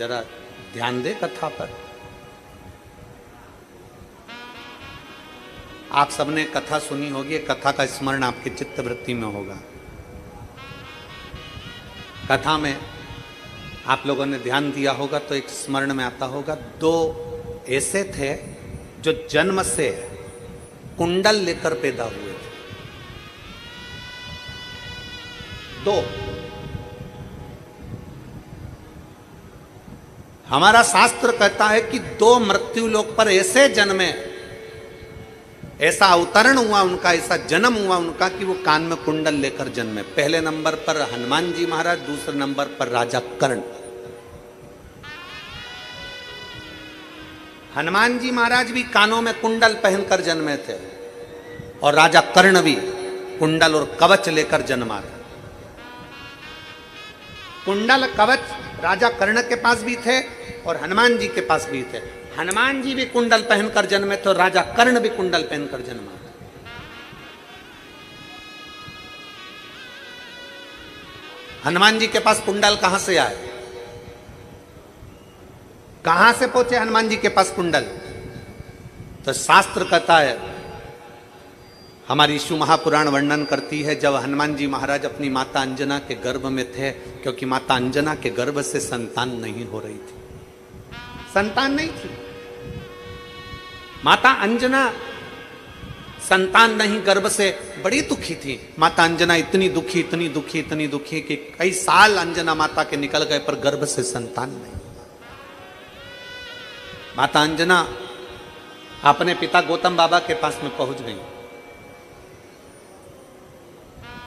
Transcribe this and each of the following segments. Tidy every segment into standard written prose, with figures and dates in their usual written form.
जरा ध्यान दे कथा पर। आप सबने कथा सुनी होगी, कथा का स्मरण आपके चित्त वृत्ति में होगा। कथा में आप लोगों ने ध्यान दिया होगा तो एक स्मरण में आता होगा, दो ऐसे थे जो जन्म से कुंडल लेकर पैदा हुए थे। दो। हमारा शास्त्र कहता है कि दो मृत्यु लोक पर ऐसे जन्मे, ऐसा अवतरण हुआ उनका, ऐसा जन्म हुआ उनका कि वो कान में कुंडल लेकर जन्मे। पहले नंबर पर हनुमान जी महाराज, दूसरे नंबर पर राजा कर्ण। हनुमान जी महाराज भी कानों में कुंडल पहनकर जन्मे थे और राजा कर्ण भी कुंडल और कवच लेकर जन्मा था। कुंडल कवच राजा कर्ण के पास भी थे और हनुमान जी के पास भी थे। हनुमान जी भी कुंडल पहनकर जन्मे तो राजा कर्ण भी कुंडल पहनकर जन्मा था। हनुमान जी के पास कुंडल कहां से आए, कहां से पहुंचे हनुमान जी के पास कुंडल? तो शास्त्र कहता है, हमारी शिव महापुराण वर्णन करती है, जब हनुमान जी महाराज अपनी माता अंजना के गर्भ में थे, क्योंकि माता अंजना के गर्भ से संतान नहीं हो रही थी, संतान नहीं थी। माता अंजना संतान नहीं, गर्भ से बड़ी दुखी थी। माता अंजना इतनी दुखी, इतनी दुखी, इतनी दुखी कि कई साल अंजना माता के निकल गए पर गर्भ से संतान नहीं। माता अंजना अपने पिता गौतम बाबा के पास में पहुंच गई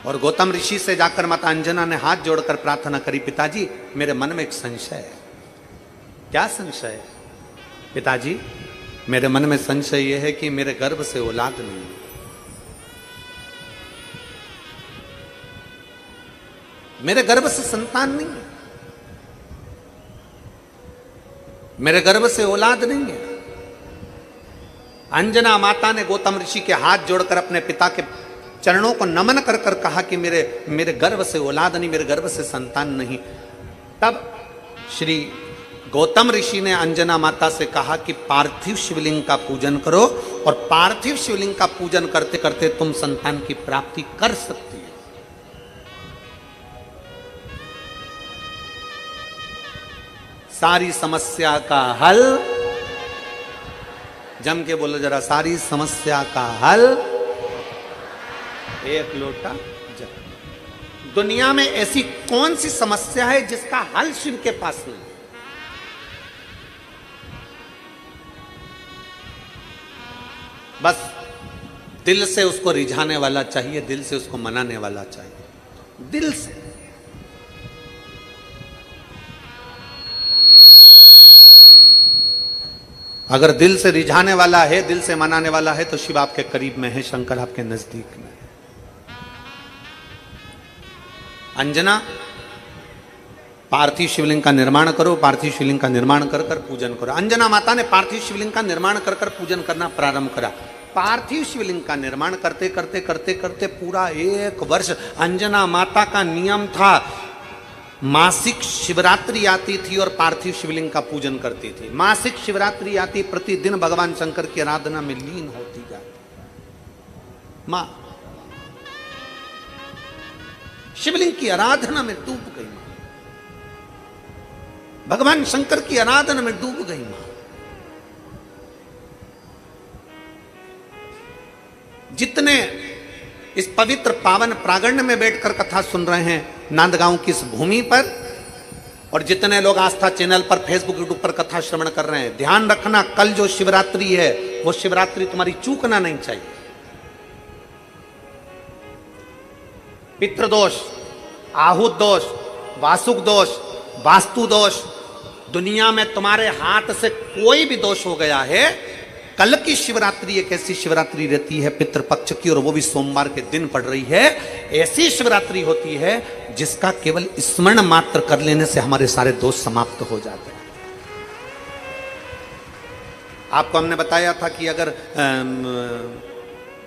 और गौतम ऋषि से जाकर माता अंजना ने हाथ जोड़कर प्रार्थना करी, पिताजी मेरे मन में एक संशय है। क्या संशय है? पिताजी मेरे मन में संशय यह है कि मेरे गर्भ से औलाद नहीं है। मेरे गर्भ से संतान नहीं है, मेरे गर्भ से औलाद नहीं है। अंजना माता ने गौतम ऋषि के हाथ जोड़कर अपने पिता के चरणों को नमन कर कर कहा कि मेरे गर्भ से औलाद नहीं, मेरे गर्भ से संतान नहीं। तब श्री गौतम ऋषि ने अंजना माता से कहा कि पार्थिव शिवलिंग का पूजन करो और पार्थिव शिवलिंग का पूजन करते करते तुम संतान की प्राप्ति कर सकती हो। सारी समस्या का हल, जम के बोलो जरा, सारी समस्या का हल एक लोटा जल। दुनिया में ऐसी कौन सी समस्या है जिसका हल शिव के पास नहीं? बस दिल से उसको रिझाने वाला चाहिए, दिल से उसको मनाने वाला चाहिए, दिल से। अगर दिल से रिझाने वाला है, दिल से मनाने वाला है तो शिव आपके करीब में है, शंकर आपके नजदीक में है। अंजना पार्थिव शिवलिंग का निर्माण करो, पार्थिव शिवलिंग का निर्माण कर कर पूजन करो। अंजना माता ने पार्थिव शिवलिंग का निर्माण कर कर पूजन करना प्रारंभ करा। पार्थिव शिवलिंग का निर्माण करते करते करते करते पूरा 1 वर्ष अंजना माता का नियम था, मासिक शिवरात्रि आती थी और पार्थिव शिवलिंग का पूजन करती थी। मासिक शिवरात्रि आती, प्रतिदिन भगवान शंकर की आराधना में लीन होती जाती। मां शिवलिंग की आराधना में डूब गई, मां भगवान शंकर की आराधना में डूब गई। मां जितने इस पवित्र पावन प्रांगण में बैठकर कथा सुन रहे हैं नांदगांव की इस भूमि पर, और जितने लोग आस्था चैनल पर, फेसबुक, यूट्यूब पर कथा श्रवण कर रहे हैं, ध्यान रखना कल जो शिवरात्रि है वो शिवरात्रि तुम्हारी चूकना नहीं चाहिए। पितृदोष, आहुत दोष, वासुक दोष, वास्तु दोष, दुनिया में तुम्हारे हाथ से कोई भी दोष हो गया है, कल की शिवरात्रि एक ऐसी शिवरात्रि रहती है पितृपक्ष की, और वो भी सोमवार के दिन पड़ रही है। ऐसी शिवरात्रि होती है जिसका केवल स्मरण मात्र कर लेने से हमारे सारे दोष समाप्त हो जाते हैं। आपको हमने बताया था कि अगर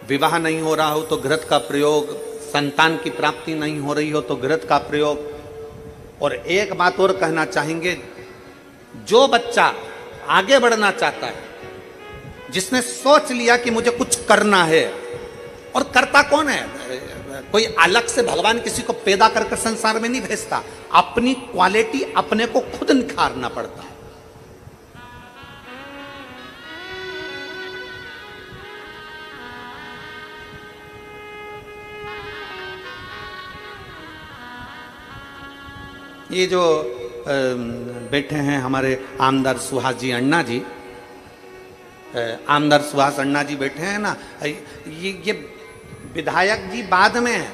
विवाह नहीं हो रहा हो तो घृत का प्रयोग, संतान की प्राप्ति नहीं हो रही हो तो घृत का प्रयोग। और एक बात और कहना चाहेंगे, जो बच्चा आगे बढ़ना चाहता है, जिसने सोच लिया कि मुझे कुछ करना है, और करता कौन है? कोई अलग से भगवान किसी को पैदा करके संसार में नहीं भेजता, अपनी क्वालिटी अपने को खुद निखारना पड़ता है। ये जो बैठे हैं हमारे आमदार सुहास जी अन्ना जी, आमदार सुहास अन्ना जी बैठे हैं ना, ये विधायक जी बाद में है,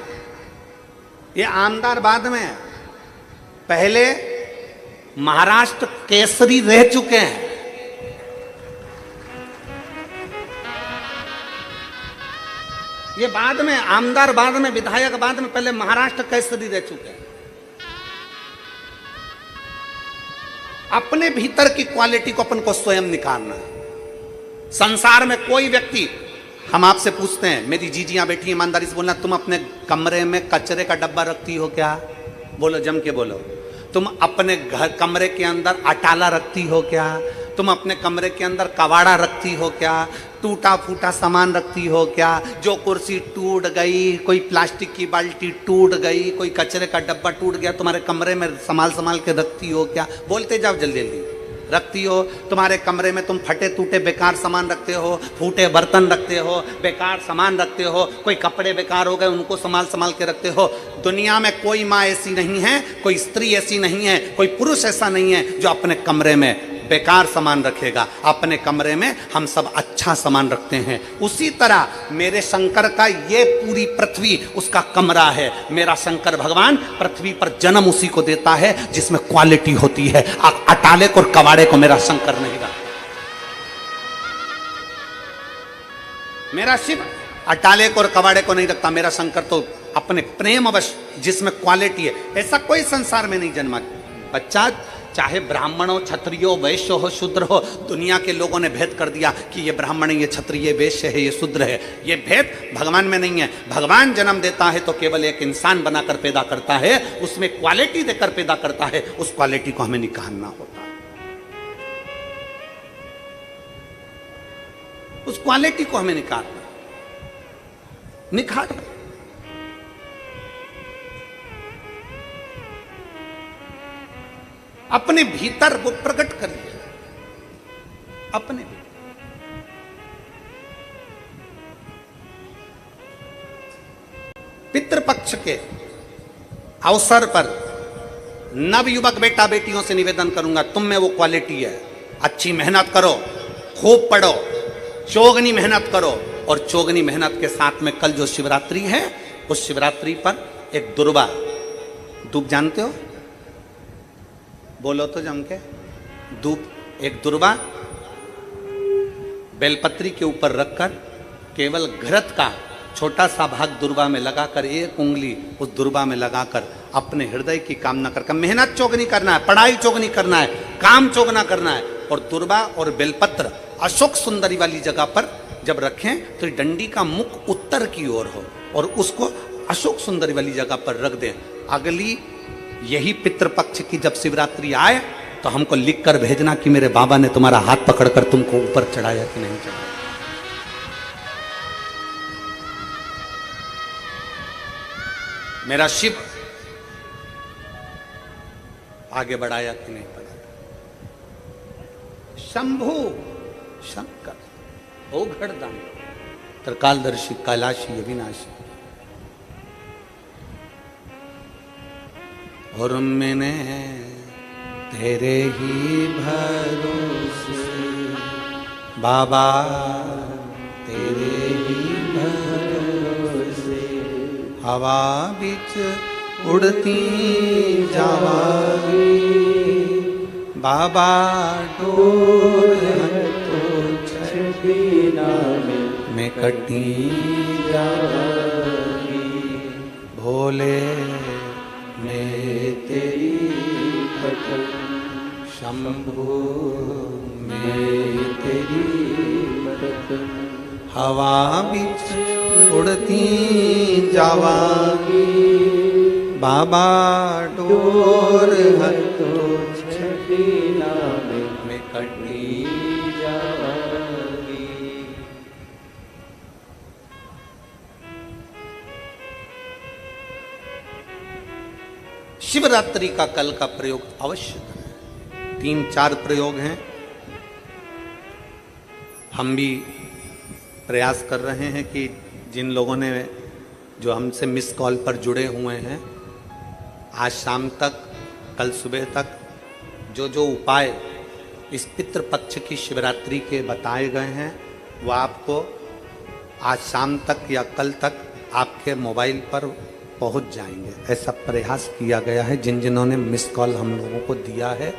ये आमदार बाद में है। पहले महाराष्ट्र केसरी रह चुके हैं। ये बाद में आमदार, बाद में विधायक, बाद में, पहले महाराष्ट्र केसरी रह चुके हैं। अपने भीतर की क्वालिटी को अपन को स्वयं निखारना है। संसार में कोई व्यक्ति, हम आपसे पूछते हैं, मेरी जीजियां बैठी ईमानदारी से बोलना, तुम अपने कमरे में कचरे का डब्बा रखती हो क्या? बोलो, जम के बोलो। तुम अपने घर कमरे के अंदर अटाला रखती हो क्या? तुम अपने कमरे के अंदर कबाड़ा रखती हो क्या? टूटा फूटा सामान रखती हो क्या? जो कुर्सी टूट गई, कोई प्लास्टिक की बाल्टी टूट गई, कोई कचरे का डब्बा टूट गया, तुम्हारे कमरे में संभाल के रखती हो क्या? बोलते जाओ जल्दी जल्दी। रखती हो? तुम्हारे कमरे में तुम फटे टूटे बेकार सामान रखते हो, फूटे बर्तन रखते हो, बेकार सामान रखते हो, कोई कपड़े बेकार हो गए उनको संभाल के रखते हो। दुनिया में कोई माँ ऐसी नहीं है, कोई स्त्री ऐसी नहीं है, कोई पुरुष ऐसा नहीं है जो अपने कमरे में बेकार सामान रखेगा। अपने कमरे में हम सब अच्छा सामान रखते हैं। उसी तरह मेरे शंकर का ये पूरी पृथ्वी उसका कमरा है। मेरा शंकर भगवान पृथ्वी पर जन्म उसी को देता है जिसमें क्वालिटी होती है। अटाले को और कबाड़े को मेरा शंकर नहीं रखता। मेरा शिव अटाले को और कबाड़े को नहीं रखता। मेरा शंकर तो अपने प्रेम अवश्य जिसमें क्वालिटी है, ऐसा कोई संसार में नहीं जन्मा। बच्चा चाहे ब्राह्मण हो, क्षत्रिय हो, वैश्य हो, शूद्र हो, दुनिया के लोगों ने भेद कर दिया कि ये ब्राह्मण है, ये क्षत्रिय, ये वैश्य है, ये शूद्र है। ये भेद भगवान में नहीं है। भगवान जन्म देता है तो केवल एक इंसान बनाकर पैदा करता है, उसमें क्वालिटी देकर पैदा करता है। उस क्वालिटी को हमें निखारना होता है। उस क्वालिटी को हमें निखारना। अपने भीतर वो प्रकट करिए। अपने पितृपक्ष के अवसर पर नवयुवक बेटा बेटियों से निवेदन करूंगा, तुम में वो क्वालिटी है। अच्छी मेहनत करो, खूब पढ़ो, चौगनी मेहनत करो। और चौगनी मेहनत के साथ में कल जो शिवरात्रि है, उस शिवरात्रि पर एक दुर्वा, धूप जानते हो? बोलो तो जम के। धूप, एक दुर्वा बेलपत्री के ऊपर रखकर केवल घृत का छोटा सा भाग दुर्वा में लगाकर, एक उंगली उस दुर्वा में लगाकर अपने हृदय की कामना कर, मेहनत चौगनी करना है, पढ़ाई चौगनी करना है, काम चौगना करना है। और दुर्वा और बेलपत्र अशोक सुंदरी वाली जगह पर जब रखें तो डंडी का मुख उत्तर की ओर हो और उसको अशोक सुंदरी वाली जगह पर रख दें। अगली यही पितृपक्ष की जब शिवरात्रि आए तो हमको लिख कर भेजना कि मेरे बाबा ने तुम्हारा हाथ पकड़कर तुमको ऊपर चढ़ाया कि नहीं चढ़ाया। मेरा शिव आगे बढ़ाया कि नहीं बढ़ाया। शंभु शंकर ओघड़दान त्रिकालदर्शी कैलाशी अविनाशी। और मैंने तेरे ही भरोसे बाबा, तेरे ही भरोसे हवा बिच उड़ती जावागी। बाबा डोर तो छबिना में कटी जावागी। भोले मैं तेरी भजन, शंभु मैं तेरी भजन। हवा बिच उड़ती जावागी। बाबा डोर है तो छबिना कटी जाएगी। शिवरात्रि का कल का प्रयोग अवश्य करें। 3-4 प्रयोग हैं, हम भी प्रयास कर रहे हैं कि जिन लोगों ने जो हमसे मिस कॉल पर जुड़े हुए हैं, आज शाम तक कल सुबह तक जो जो उपाय इस पितृपक्ष की शिवरात्रि के बताए गए हैं वो आपको आज शाम तक या कल तक आपके मोबाइल पर पहुंच जाएंगे। ऐसा प्रयास किया गया है। जिन जिन्होंने मिस कॉल हम लोगों को दिया है,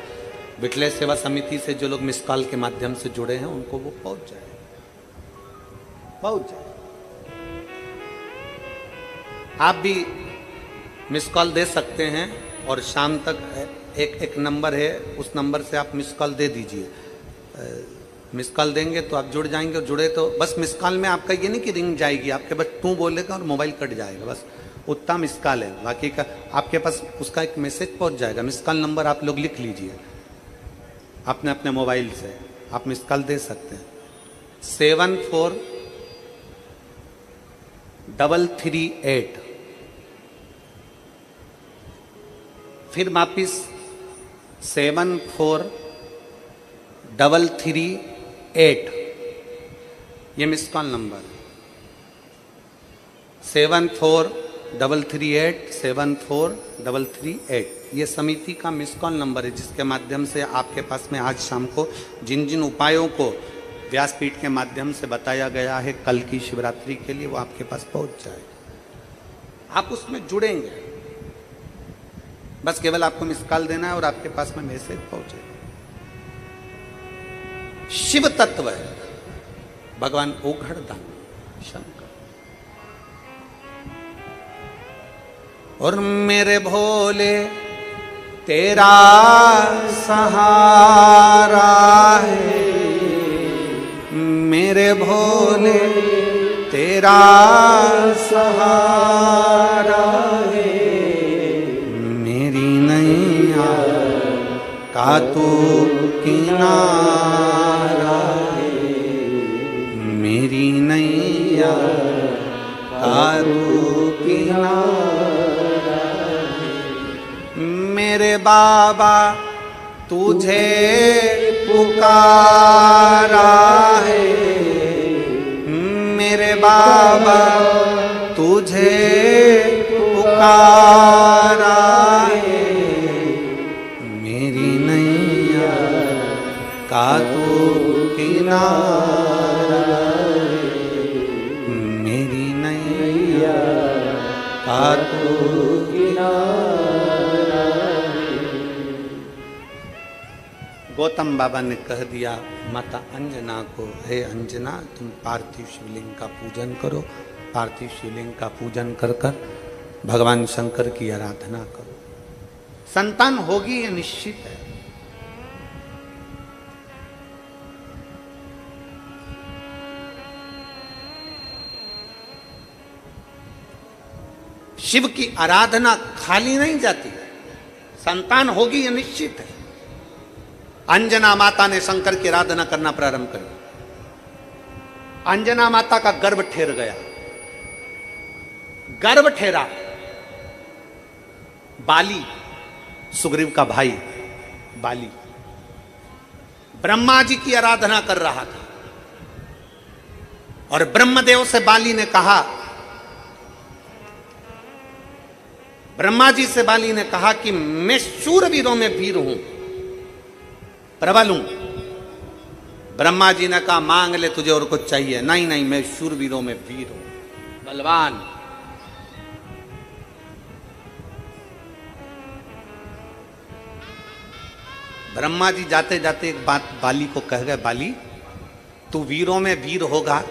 विठले सेवा समिति से जो लोग मिस कॉल के माध्यम से जुड़े हैं उनको वो पहुंच जाए। आप भी मिस कॉल दे सकते हैं और शाम तक एक नंबर है, उस नंबर से आप मिस कॉल दे दीजिए। मिस कॉल देंगे तो आप जुड़ जाएंगे, और जुड़े तो बस मिस कॉल में आपका ये नहीं कि रिंग जाएगी, आपके बस तू बोलेगा और मोबाइल कट जाएगा, बस उतना मिस कॉल है। बाकी का आपके पास उसका एक मैसेज पहुंच जाएगा। मिस कॉल नंबर आप लोग लिख लीजिए अपने अपने मोबाइल से, आप मिस कॉल दे सकते हैं। 743338। फिर वापिस 743338, ये मिस कॉल नंबर 7433374338। ये समिति का मिस कॉल नंबर है, जिसके माध्यम से आपके पास में आज शाम को जिन जिन उपायों को व्यासपीठ के माध्यम से बताया गया है कल की शिवरात्रि के लिए, वो आपके पास पहुंच जाए। आप उसमें जुड़ेंगे, बस केवल आपको मिस कॉल देना है और आपके पास में मैसेज पहुंचेगा। शिव तत्व है भगवान ओघड़दान शंकर। और मेरे भोले तेरा सहारा है, मेरे भोले तेरा सहारा है, मेरी नैया का तू किनारा है, मेरी नैया का तू किनारा है। मेरे बाबा तुझे पुकारा है, मेरे बाबा तुझे पुकारा है, मेरी नैया का तू किनारा है, मेरी नैया का तू किनारा है। गौतम बाबा ने कह दिया माता अंजना को, हे अंजना तुम पार्थिव शिवलिंग का पूजन करो, पार्थिव शिवलिंग का पूजन कर कर भगवान शंकर की आराधना करो। संतान होगी ये निश्चित है। शिव की आराधना खाली नहीं जाती है, संतान होगी ये निश्चित है। अंजना माता ने शंकर की आराधना करना प्रारंभ कर। अंजना माता का गर्भ ठेर गया, गर्भ ठेरा। बाली, सुग्रीव का भाई बाली, ब्रह्मा जी की आराधना कर रहा था और ब्रह्मदेव से बाली ने कहा, ब्रह्मा जी से बाली ने कहा कि मैं शूरवीरों में वीर हूं, प्रबल हूं। ब्रह्मा जी ने कहा मांग ले तुझे और कुछ चाहिए। नहीं नहीं, मैं शूरवीरों में वीर हूं, बलवान। ब्रह्मा जी जाते जाते एक बात बाली को कह गए, बाली तू वीरों में वीर होगा,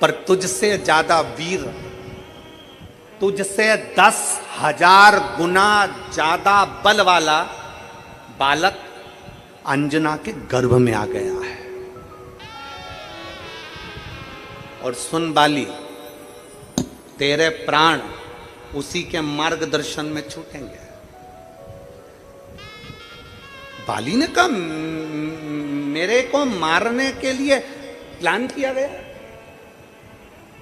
पर तुझसे ज्यादा वीर, तुझसे 10,000 गुना ज्यादा बल वाला बालक अंजना के गर्भ में आ गया है। और सुन बाली, तेरे प्राण उसी के मार्गदर्शन में छूटेंगे। बाली ने कहा मेरे को मारने के लिए प्लान किया गया।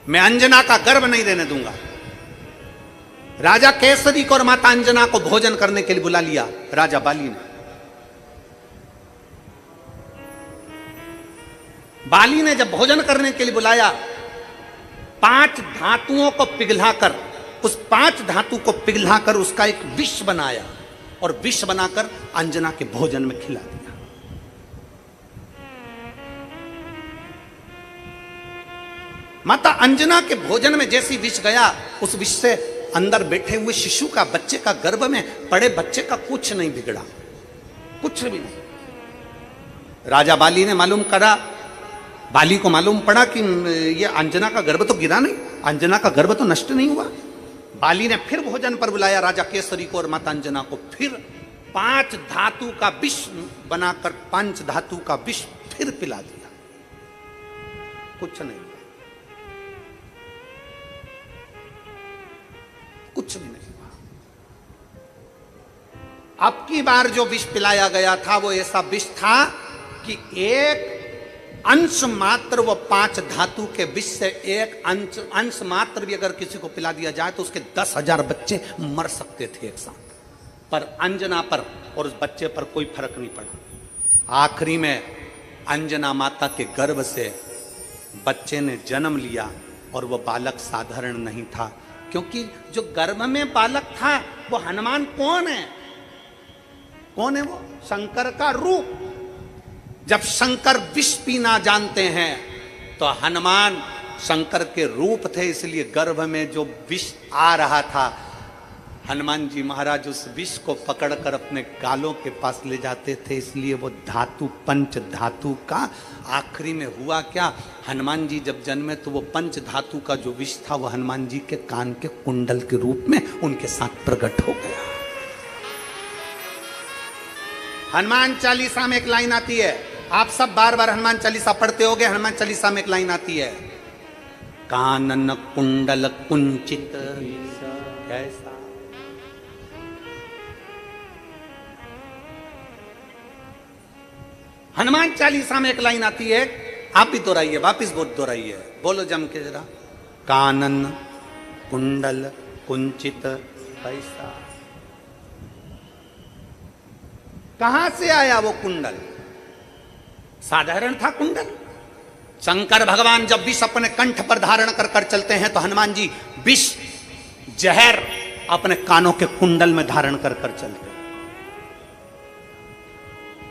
मैं अंजना का गर्भ नहीं देने दूंगा। राजा केसरी को और माता अंजना को भोजन करने के लिए बुला लिया राजा बाली ने। बाली ने जब भोजन करने के लिए बुलाया, 5 धातुओं को पिघलाकर, उस 5 धातु को पिघलाकर उसका एक विष बनाया और विष बनाकर अंजना के भोजन में खिला दिया। माता अंजना के भोजन में जैसी विष गया, उस विष से अंदर बैठे हुए शिशु का, बच्चे का, गर्भ में पड़े बच्चे का कुछ नहीं बिगड़ा, कुछ भी नहीं। राजा बाली ने मालूम करा, बाली को मालूम पड़ा कि ये अंजना का गर्भ तो गिरा नहीं, अंजना का गर्भ तो नष्ट नहीं हुआ। बाली ने फिर भोजन पर बुलाया राजा केसरी को और माता अंजना को, फिर 5 धातु का विष बनाकर 5 धातु का विष फिर पिला दिया, कुछ नहीं, कुछ भी नहीं हुआ। अब की बार जो विष पिलाया गया था वो ऐसा विष था कि एक अंश मात्र, वो 5 धातु के विष से एक अंश मात्र भी अगर किसी को पिला दिया जाए तो उसके 10,000 बच्चे मर सकते थे एक साथ। पर अंजना पर और उस बच्चे पर कोई फर्क नहीं पड़ा। आखिरी में अंजना माता के गर्भ से बच्चे ने जन्म लिया और वो बालक साधारण नहीं था, क्योंकि जो गर्भ में बालक था वो हनुमान कौन है? कौन है वो? शंकर का रूप। जब शंकर विष पीना जानते हैं तो हनुमान शंकर के रूप थे, इसलिए गर्भ में जो विष आ रहा था, हनुमान जी महाराज उस विष को पकड़कर अपने गालों के पास ले जाते थे। इसलिए वो धातु, 5 धातु का आखिरी में हुआ क्या, हनुमान जी जब जन्मे तो वो 5 धातु का जो विष था वो हनुमान जी के कान के कुंडल के रूप में उनके साथ प्रकट हो गया। हनुमान चालीसा में एक लाइन आती है, आप सब बार बार हनुमान चालीसा पढ़ते होगे। हनुमान चालीसा में एक लाइन आती है, कानन कुंडल कुंचित कैसा। हनुमान चालीसा में एक लाइन आती है, आप भी दोहराइए, वापिस दोहराइए, बोलो जम के जरा, कानन कुंडल कुंचित कैसा। कहां से आया वो कुंडल? साधारण था कुंडल? शंकर भगवान जब विष अपने कंठ पर धारण कर कर चलते हैं तो हनुमान जी विष जहर अपने कानों के कुंडल में धारण कर कर चलते हैं।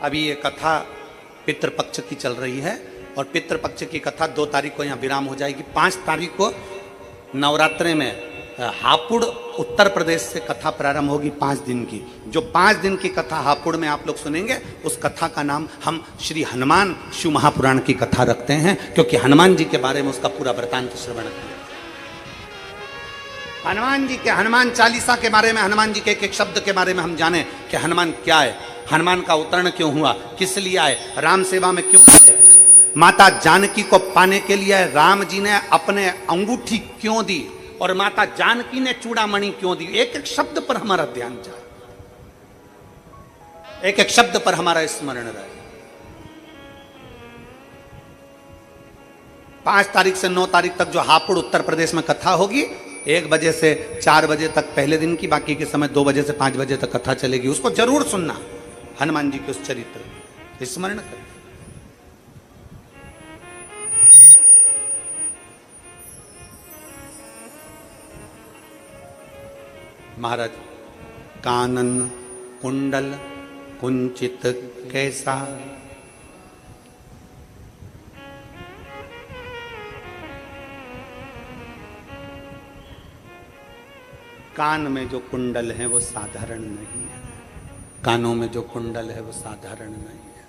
अभी ये कथा पितृपक्ष की चल रही है और पितृपक्ष की कथा 2 तारीख को यहां विराम हो जाएगी। 5 तारीख को नवरात्रे में हापुड़ उत्तर प्रदेश से कथा प्रारंभ होगी 5 दिन की। जो 5 दिन की कथा हापुड़ में आप लोग सुनेंगे, उस कथा का नाम हम श्री हनुमान शिव महापुराण की कथा रखते हैं, क्योंकि हनुमान जी के बारे में उसका पूरा वृतांत श्रवण किया। हनुमान जी के, हनुमान चालीसा के बारे में, हनुमान जी के एक एक शब्द के बारे में हम जाने कि हनुमान क्या है, हनुमान का अवतरण क्यों हुआ, किस लिए आए, राम सेवा में क्यों आए, माता जानकी को पाने के लिए राम जी ने अपने अंगूठी क्यों दी और माता जानकी ने चूड़ामणि क्यों दी। एक एक शब्द पर हमारा ध्यान जाए, एक एक शब्द पर हमारा स्मरण रहे। 5 तारीख से 9 तारीख तक जो हापुड़ उत्तर प्रदेश में कथा होगी, 1 बजे से 4 बजे तक पहले दिन की, बाकी के समय 2 बजे से 5 बजे तक कथा चलेगी। उसको जरूर सुनना, हनुमान जी के उस चरित्र स्मरण करें। महाराज, कानन कुंडल कुंचित कैसा, कान में जो कुंडल है वो साधारण नहीं है, कानों में जो कुंडल है वो साधारण नहीं है।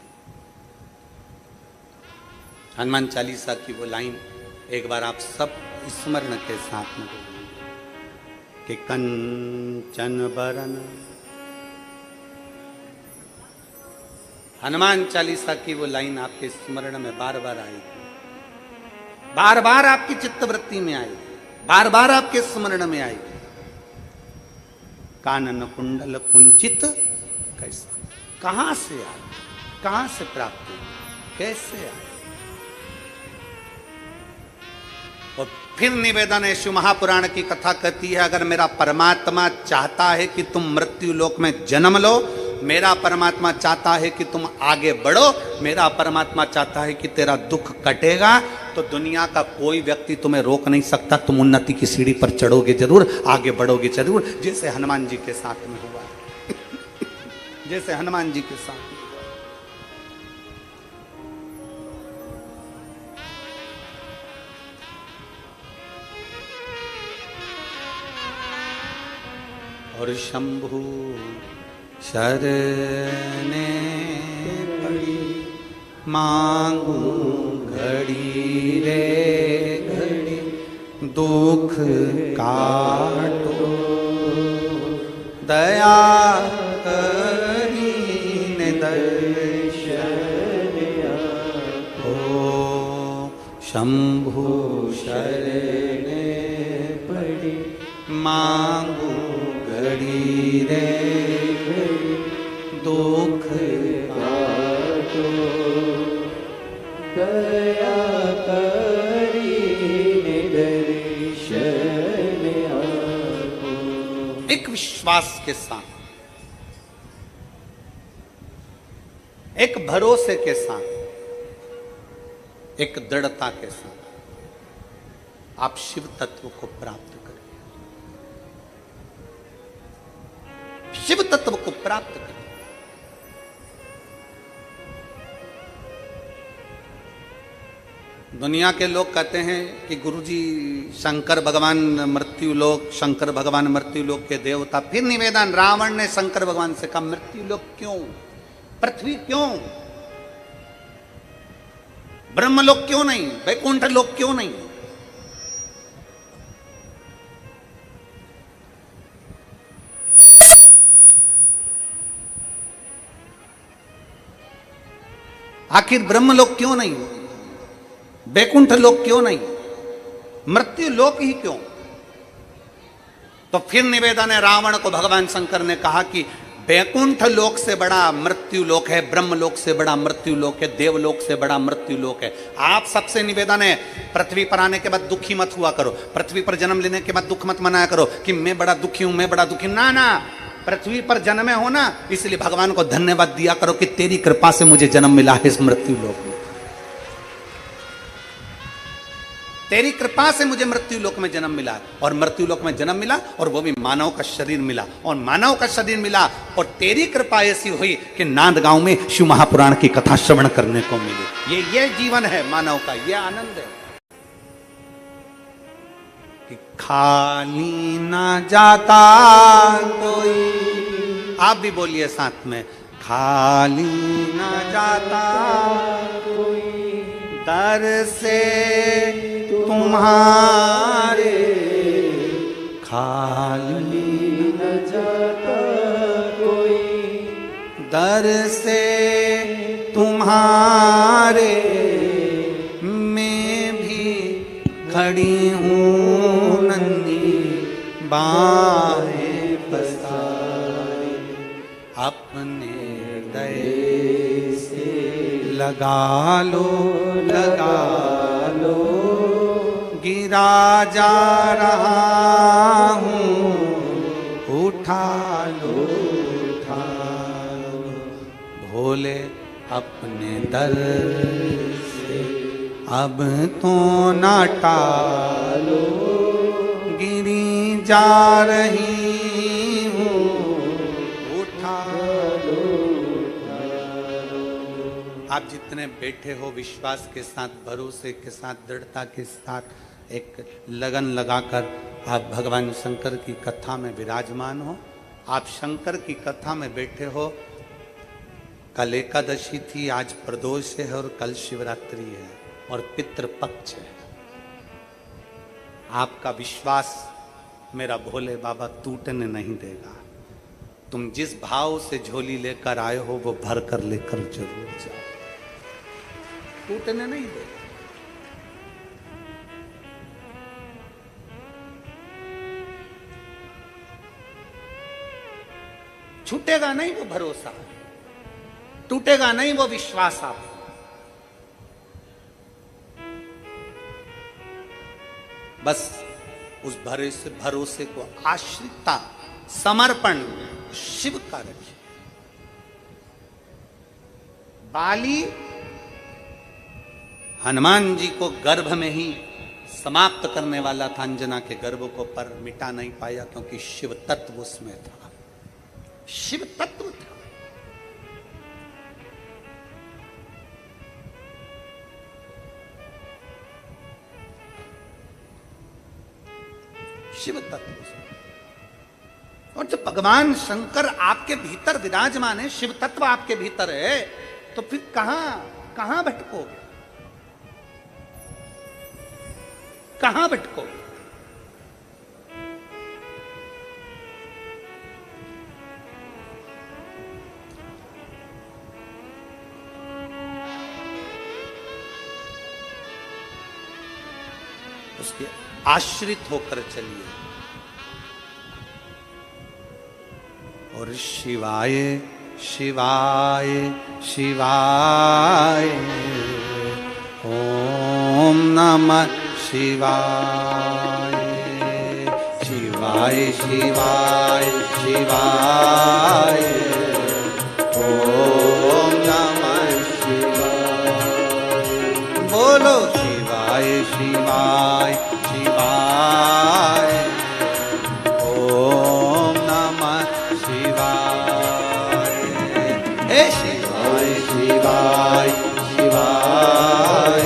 हनुमान चालीसा की वो लाइन एक बार आप सब स्मरण के साथ में कि कंचन बरन। हनुमान चालीसा की वो लाइन आपके स्मरण में बार बार आएगी, बार बार आपकी चित्तवृत्ति में आएगी, बार बार आपके स्मरण में आएगी। कानन कुंडल कुंचित कैसा, कहां से आया, कहां से प्राप्त हुआ, कैसे आए? और फिर निवेदन है, शिव महापुराण की कथा कहती है, अगर मेरा परमात्मा चाहता है कि तुम मृत्यु लोक में जन्म लो, मेरा परमात्मा चाहता है कि तुम आगे बढ़ो, मेरा परमात्मा चाहता है कि तेरा दुख कटेगा, तो दुनिया का कोई व्यक्ति तुम्हें रोक नहीं सकता। तुम उन्नति की सीढ़ी पर चढ़ोगे जरूर, आगे बढ़ोगे जरूर, जैसे हनुमान जी के साथ में हुआ जैसे हनुमान जी के साथ। और शंभु शरणे पड़ी मांगू घड़ी रे घड़ी, दुख काटो दया करीने दर्शन हो। शंभु शरणे पड़ी मांगू घड़ी रे घड़ी, दुख काटो दया करीने दर्शन आपो। एक विश्वास के साथ, एक भरोसे के साथ, एक दृढ़ता के साथ आप शिव तत्व को प्राप्त करें, शिव तत्व को प्राप्त करें। दुनिया के लोग कहते हैं कि गुरुजी शंकर भगवान मृत्यु लोक, शंकर भगवान मृत्यु लोक के देवता। फिर निवेदन, रावण ने शंकर भगवान से कहा, मृत्यु लोक क्यों, पृथ्वी क्यों, ब्रह्मलोक क्यों नहीं, वैकुंठ लोक क्यों नहीं? आखिर ब्रह्मलोक क्यों नहीं, वैकुंठ लोक क्यों नहीं, मृत्यु लोक ही क्यों? तो फिर निवेदन है, रावण को भगवान शंकर ने कहा कि वैकुंठ लोक से बड़ा मृत्यु लोक है, ब्रह्म लोक से बड़ा मृत्यु लोक है, देवलोक से बड़ा मृत्यु लोक है। आप सबसे निवेदन है, पृथ्वी पर आने के बाद दुखी मत हुआ करो, पृथ्वी पर जन्म लेने के बाद दुख मत मनाया करो कि मैं बड़ा दुखी हूं, मैं बड़ा दुखी। ना ना, पृथ्वी पर जन्मे हो ना, इसलिए भगवान को धन्यवाद दिया करो कि तेरी कृपा से मुझे जन्म मिला है इस मृत्यु लोक में, तेरी कृपा से मुझे मृत्यु लोक में जन्म मिला। और मृत्यु लोक में जन्म मिला, और वो भी मानव का शरीर मिला, और मानव का शरीर मिला, और तेरी कृपा ऐसी हुई कि नांदगांव में शिव महापुराण की कथा श्रवण करने को मिली। ये जीवन है मानव का, ये आनंद है कि खाली ना जाता कोई। आप भी बोलिए साथ में, खाली ना जाता कोई दर से तुम्हारे, खाली न जाता कोई दर से तुम्हारे, मैं भी खड़ी हूँ नन्ही बाहें पसारे, अपने दए से लगा लो, लगा लो, गिरा जा रहा हूँ, उठा लो, उठा लो, भोले अपने दर से अब तो ना टालो, गिरी जा रही हूँ, उठा लो, उठा लो। आप जितने बैठे हो विश्वास के साथ, भरोसे के साथ, दृढ़ता के साथ, एक लगन लगाकर आप भगवान शंकर की कथा में विराजमान हो। आप शंकर की कथा में बैठे हो। कल एकादशी थी, आज प्रदोष है, और कल शिवरात्रि है, और पितृपक्ष है। आपका विश्वास मेरा भोले बाबा टूटने नहीं देगा। तुम जिस भाव से झोली लेकर आए हो वो भर कर लेकर जरूर जाओ, टूटने नहीं देगा। छूटेगा नहीं वो भरोसा, टूटेगा नहीं वो विश्वास। आप बस उस भरोसे को, आश्रितता, समर्पण शिव का रखिए। बाली हनुमान जी को गर्भ में ही समाप्त करने वाला था, अंजना के गर्भ को, पर मिटा नहीं पाया क्योंकि शिव तत्व उसमें था, शिव तत्व था। शिव तत्व। और जब भगवान शंकर आपके भीतर विराजमान है, शिव तत्व आपके भीतर है, तो फिर कहां भटकोगे, कहां भटकोगे? उसके आश्रित होकर चलिए। और शिवाय शिवाय शिवाय ओम नमः शिवाय, शिवाय शिवाय शिवाय ओम नमः शिवाय। बोलो शिवाय शिवाय शिवाय ओम नमः शिवाय। हे शिवाय शिवाय शिवाय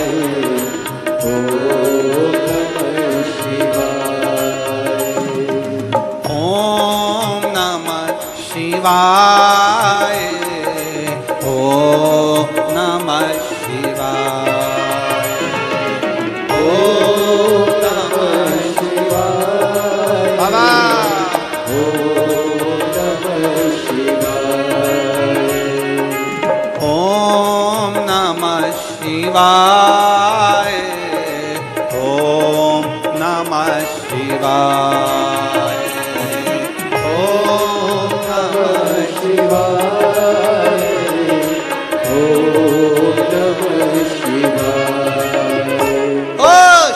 ओम नमः शिवाय, ओम नमः शिवाय, ओम नमः शिवाय। बाबा ओम नमः शिवाय, ओम नमः शिवाय, ओम नमः शिवाय, ओम नमः शिवाय। ओ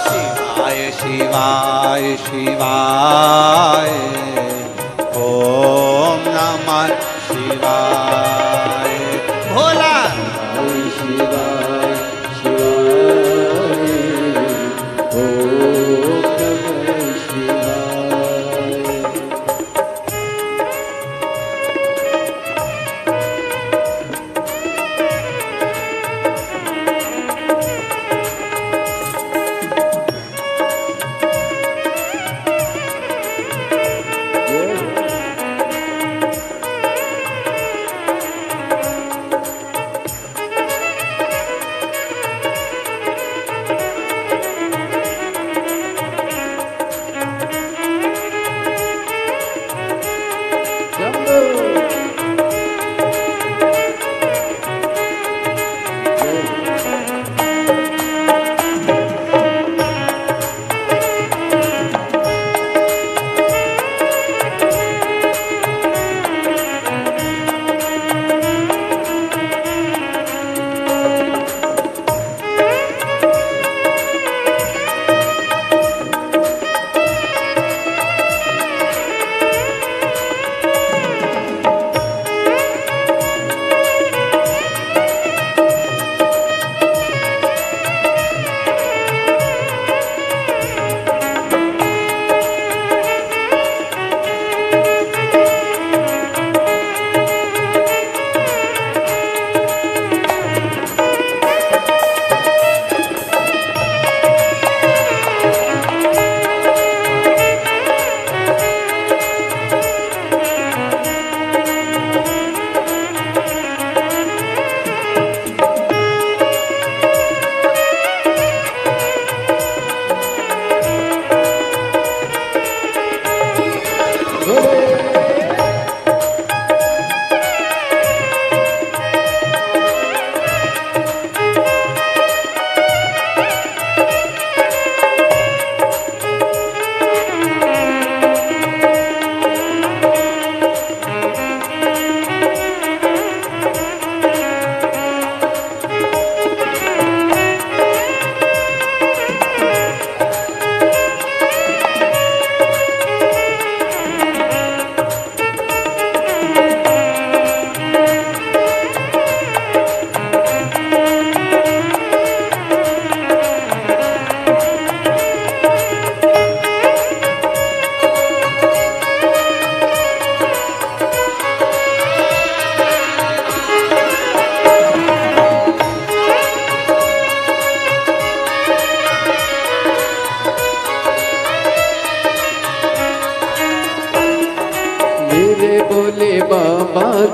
शिवाय शिवाय शिवाय ओम नमः शिवाय। भोला शिवाय शिवाय ओम नमः शिवाय।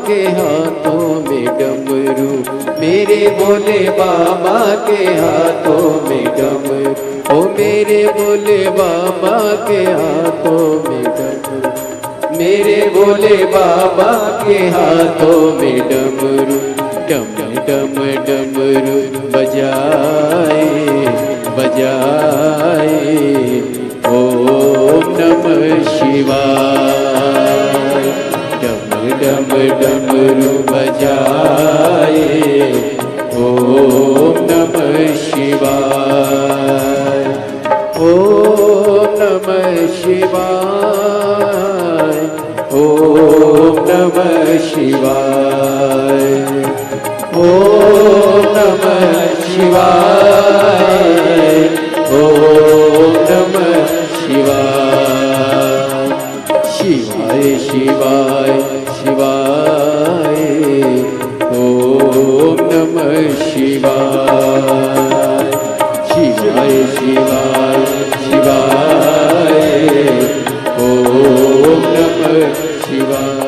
के हाथों में डमरू, मेरे भोले बाबा के हाथों में डमरू, ओ मेरे भोले बाबा के हाथों में डमरू, मेरे भोले बाबा के हाथों में डमरू, डम डम डमरू बजाए बजाए, ओम नमः शिवाय। डम डम डमरू बजाए, ओम नमः शिवाय, ओम नमः शिवाय, ओम नमः शिवाय, ओम नमः शिवाय, ओम नमः शिवाय। शिवाय शिवाय शिवाय, ओम नमः शिवाय। शिवाय शिवाय शिवाय, ओम नमः शिवाय।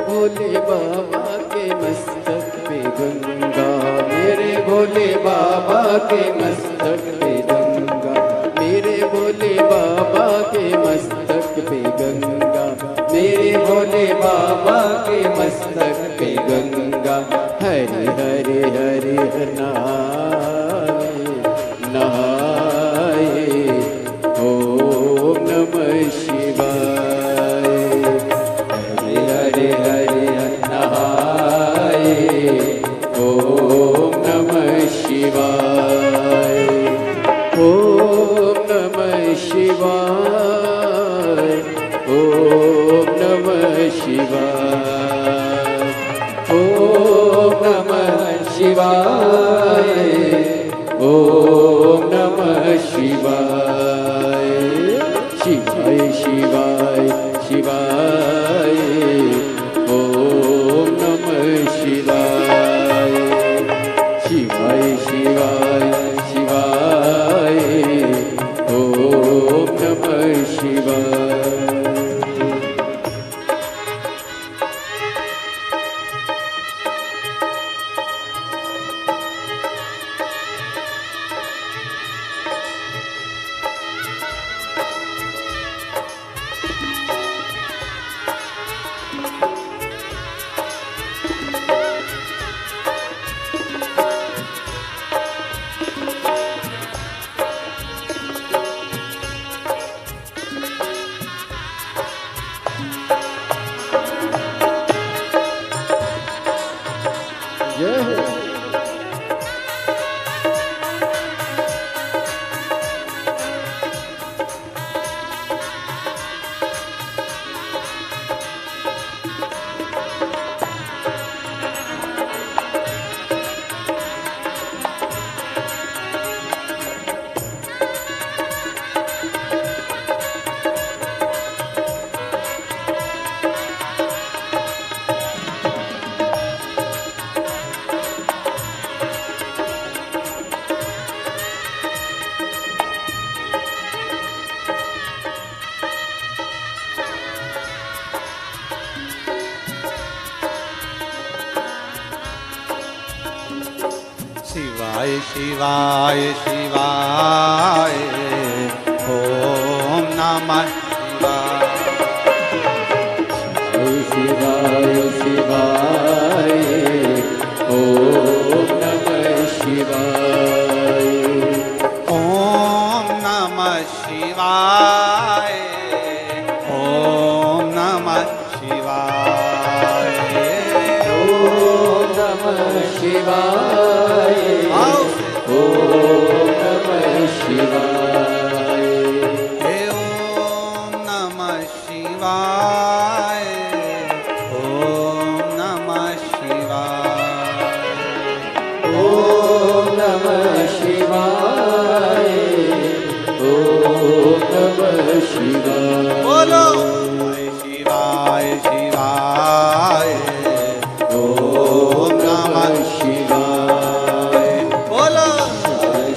भोले बाबा के मस्तक पे गंगा, मेरे भोले बाबा के मस्तक पे गंगा, मेरे भोले बाबा के मस्तक पे गंगा, मेरे भोले बाबा के मस्तक पे गंगा। हरे हरे हरे नहाए नहाए, ओम नमः शिवाय। हरे हरे हरे नहाए, ओम नमः शिवाय, ओम नमः शिवाय, ओम नमः शिवाय, ओम नमः शिवाय, ओम नमः शिवाय। शिवाय शिवाय शिवाय, ओम नमः शिवाय। शिवाय शिवाय शिवाय, ओम नमः शिवाय। शिवाय शिवाय शिवाय ओम नमः शिवाय। शिवाय शिवाय ओम नमः शिवाय। ओम नमः शिवाय ओम नमः शिवाय। ओम नमः शिवाय आओ ओम नमः शिवाय। हे ओम नमः शिवाय ओम नमः शिवाय। ओम नमः शिवाय ओम नमः शिवाय। बोलो शिवाय शिवाय ओम नमः शिवाय। बोलो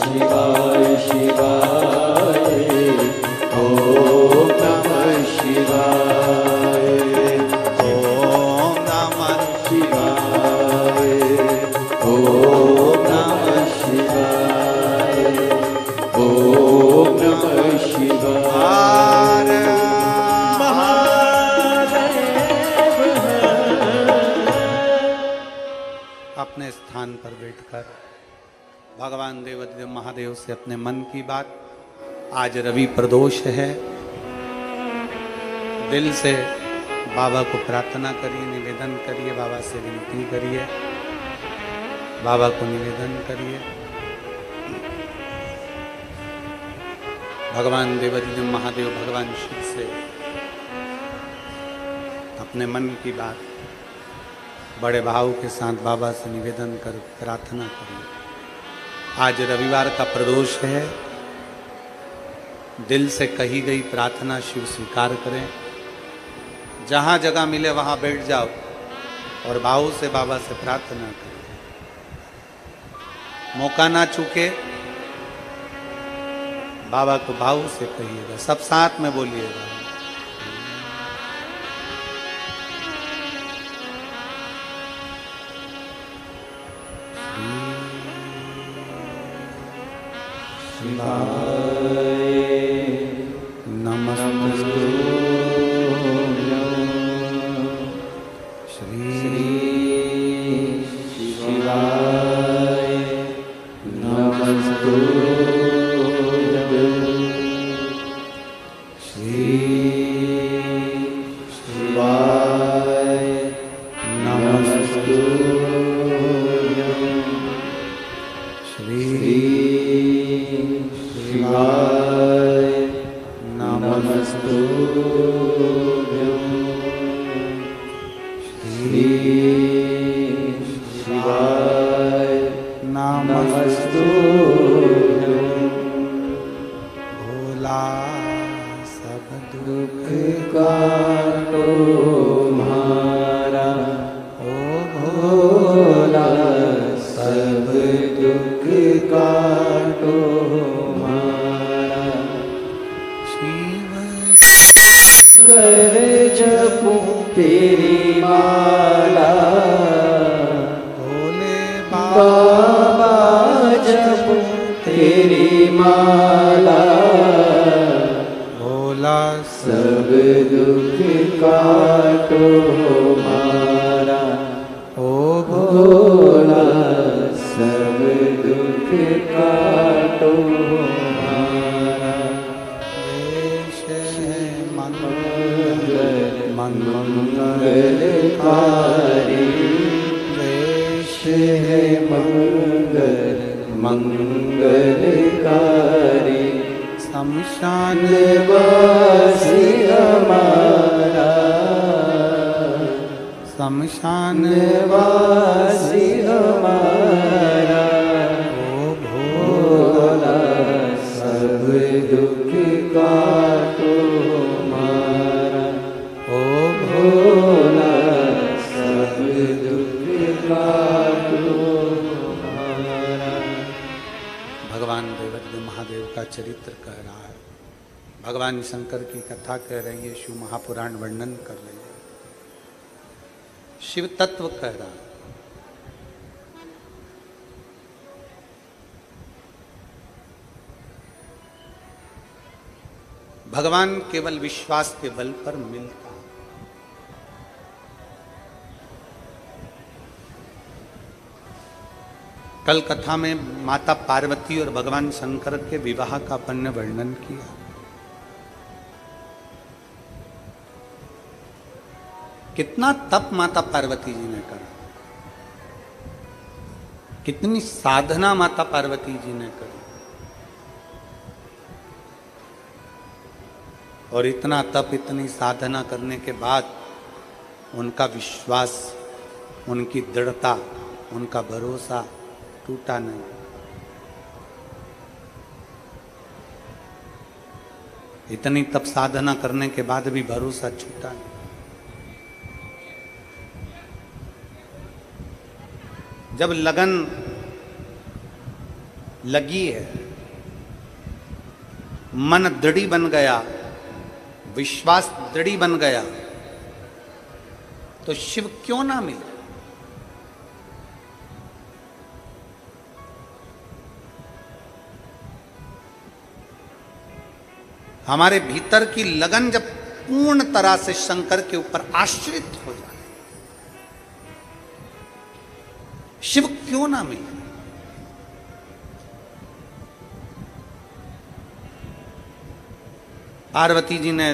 शिवाय शिवाय ओम नमः शिवाय। ओम नमः शिवाय ओम नमः शिवाय। ओम नमः शिवाय। अपने स्थान पर बैठकर भगवान देवाधिदेव महादेव से अपने मन की बात। आज रवि प्रदोष है, दिल से बाबा को प्रार्थना करिए, निवेदन करिए, बाबा से विनती करिए, बाबा को निवेदन करिए। भगवान देवाधिदेव महादेव भगवान शिव से अपने मन की बात बड़े भाव के साथ बाबा से निवेदन कर प्रार्थना करिए। आज रविवार का प्रदोष है, दिल से कही गई प्रार्थना शिव स्वीकार करें। जहाँ जगह मिले वहाँ बैठ जाओ और भाव से बाबा से प्रार्थना करें। मौका ना चूके, बाबा को भाव से कहिएगा, सब साथ में बोलिएगा। नमस्ते श्री शिवाय नमस्ते श्री शिवाय नमस्ते श्री शिवाय नमस्ते श्री शिवाय नमस्ते भोला सब दुख काटो म्हारा ओ भोला सब दुख काटो म्हारा। शिव कर जपूं तेरी माला भोले बाबा जपूं तेरी माला। भोला सब दुख काटो हमारा ओ भोला। सब दुख काटो हमारा। देश है मंगलकारी देश है मंगलकारी। शमशान वासी हमारा शमशान वासी हमारा ओ भोला सब दुख काटो हमारा ओ भोला। सब दुख काटो हमारा। भगवान देवाधिदेव महादेव का चरित्र कह रहा है, भगवान शंकर की कथा कह रही है, शिव महापुराण वर्णन कर रही है, शिव तत्व कह रहा है। भगवान केवल विश्वास के बल पर मिलता। कल कथा में माता पार्वती और भगवान शंकर के विवाह का अपन ने वर्णन किया। कितना तप माता पार्वती जी ने करा, कितनी साधना माता पार्वती जी ने करी, और इतना तप इतनी साधना करने के बाद उनका विश्वास, उनकी दृढ़ता, उनका भरोसा टूटा नहीं। इतनी तप साधना करने के बाद भी भरोसा छूटा नहीं। जब लगन लगी है, मन दृढ़ी बन गया, विश्वास दृढ़ी बन गया, तो शिव क्यों ना मिले। हमारे भीतर की लगन जब पूर्ण तरह से शंकर के ऊपर आश्रित हो जाए, शिव क्यों ना मिले। पार्वती जी ने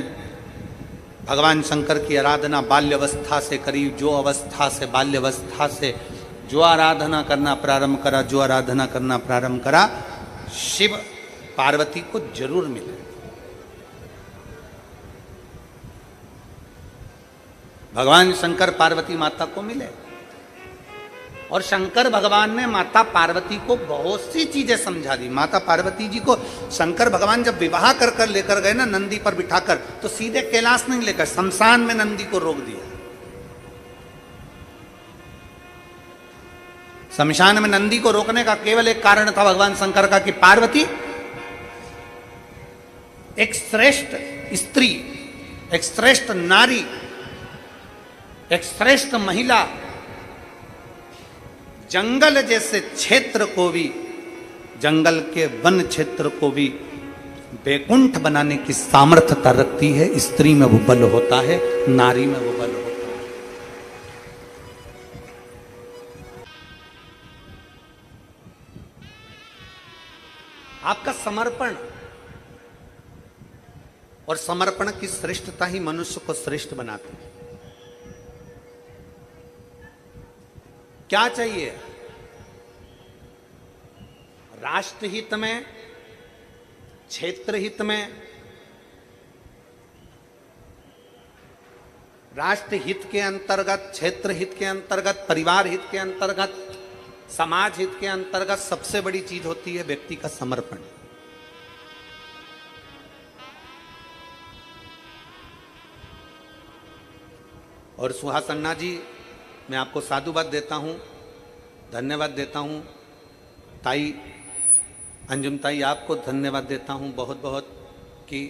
भगवान शंकर की आराधना बाल्यावस्था से करी। जो अवस्था से, बाल्यावस्था से जो आराधना करना प्रारंभ करा, जो आराधना करना प्रारंभ करा, शिव पार्वती को जरूर मिले। भगवान शंकर पार्वती माता को मिले, और शंकर भगवान ने माता पार्वती को बहुत सी चीजें समझा दी। माता पार्वती जी को शंकर भगवान जब विवाह कर कर लेकर गए ना नंदी पर बिठाकर, तो सीधे कैलाश नहीं लेकर शमशान में नंदी को रोक दिया। शमशान में नंदी को रोकने का केवल एक कारण था भगवान शंकर का, कि पार्वती एक श्रेष्ठ स्त्री, एक श्रेष्ठ नारी, एक श्रेष्ठ महिला जंगल जैसे क्षेत्र को भी, जंगल के वन क्षेत्र को भी वैकुंठ बनाने की सामर्थ्यता रखती है। स्त्री में वो बल होता है, नारी में वो बल होता है। आपका समर्पण और समर्पण की श्रेष्ठता ही मनुष्य को श्रेष्ठ बनाती है। क्या चाहिए? राष्ट्र हित में, क्षेत्र हित में, राष्ट्र हित के अंतर्गत, क्षेत्र हित के अंतर्गत, परिवार हित के अंतर्गत, समाज हित के अंतर्गत सबसे बड़ी चीज होती है व्यक्ति का समर्पण। और सुहास अन्ना जी, मैं आपको साधुवाद देता हूं, धन्यवाद देता हूं। ताई अंजुम ताई, आपको धन्यवाद देता हूं बहुत बहुत, कि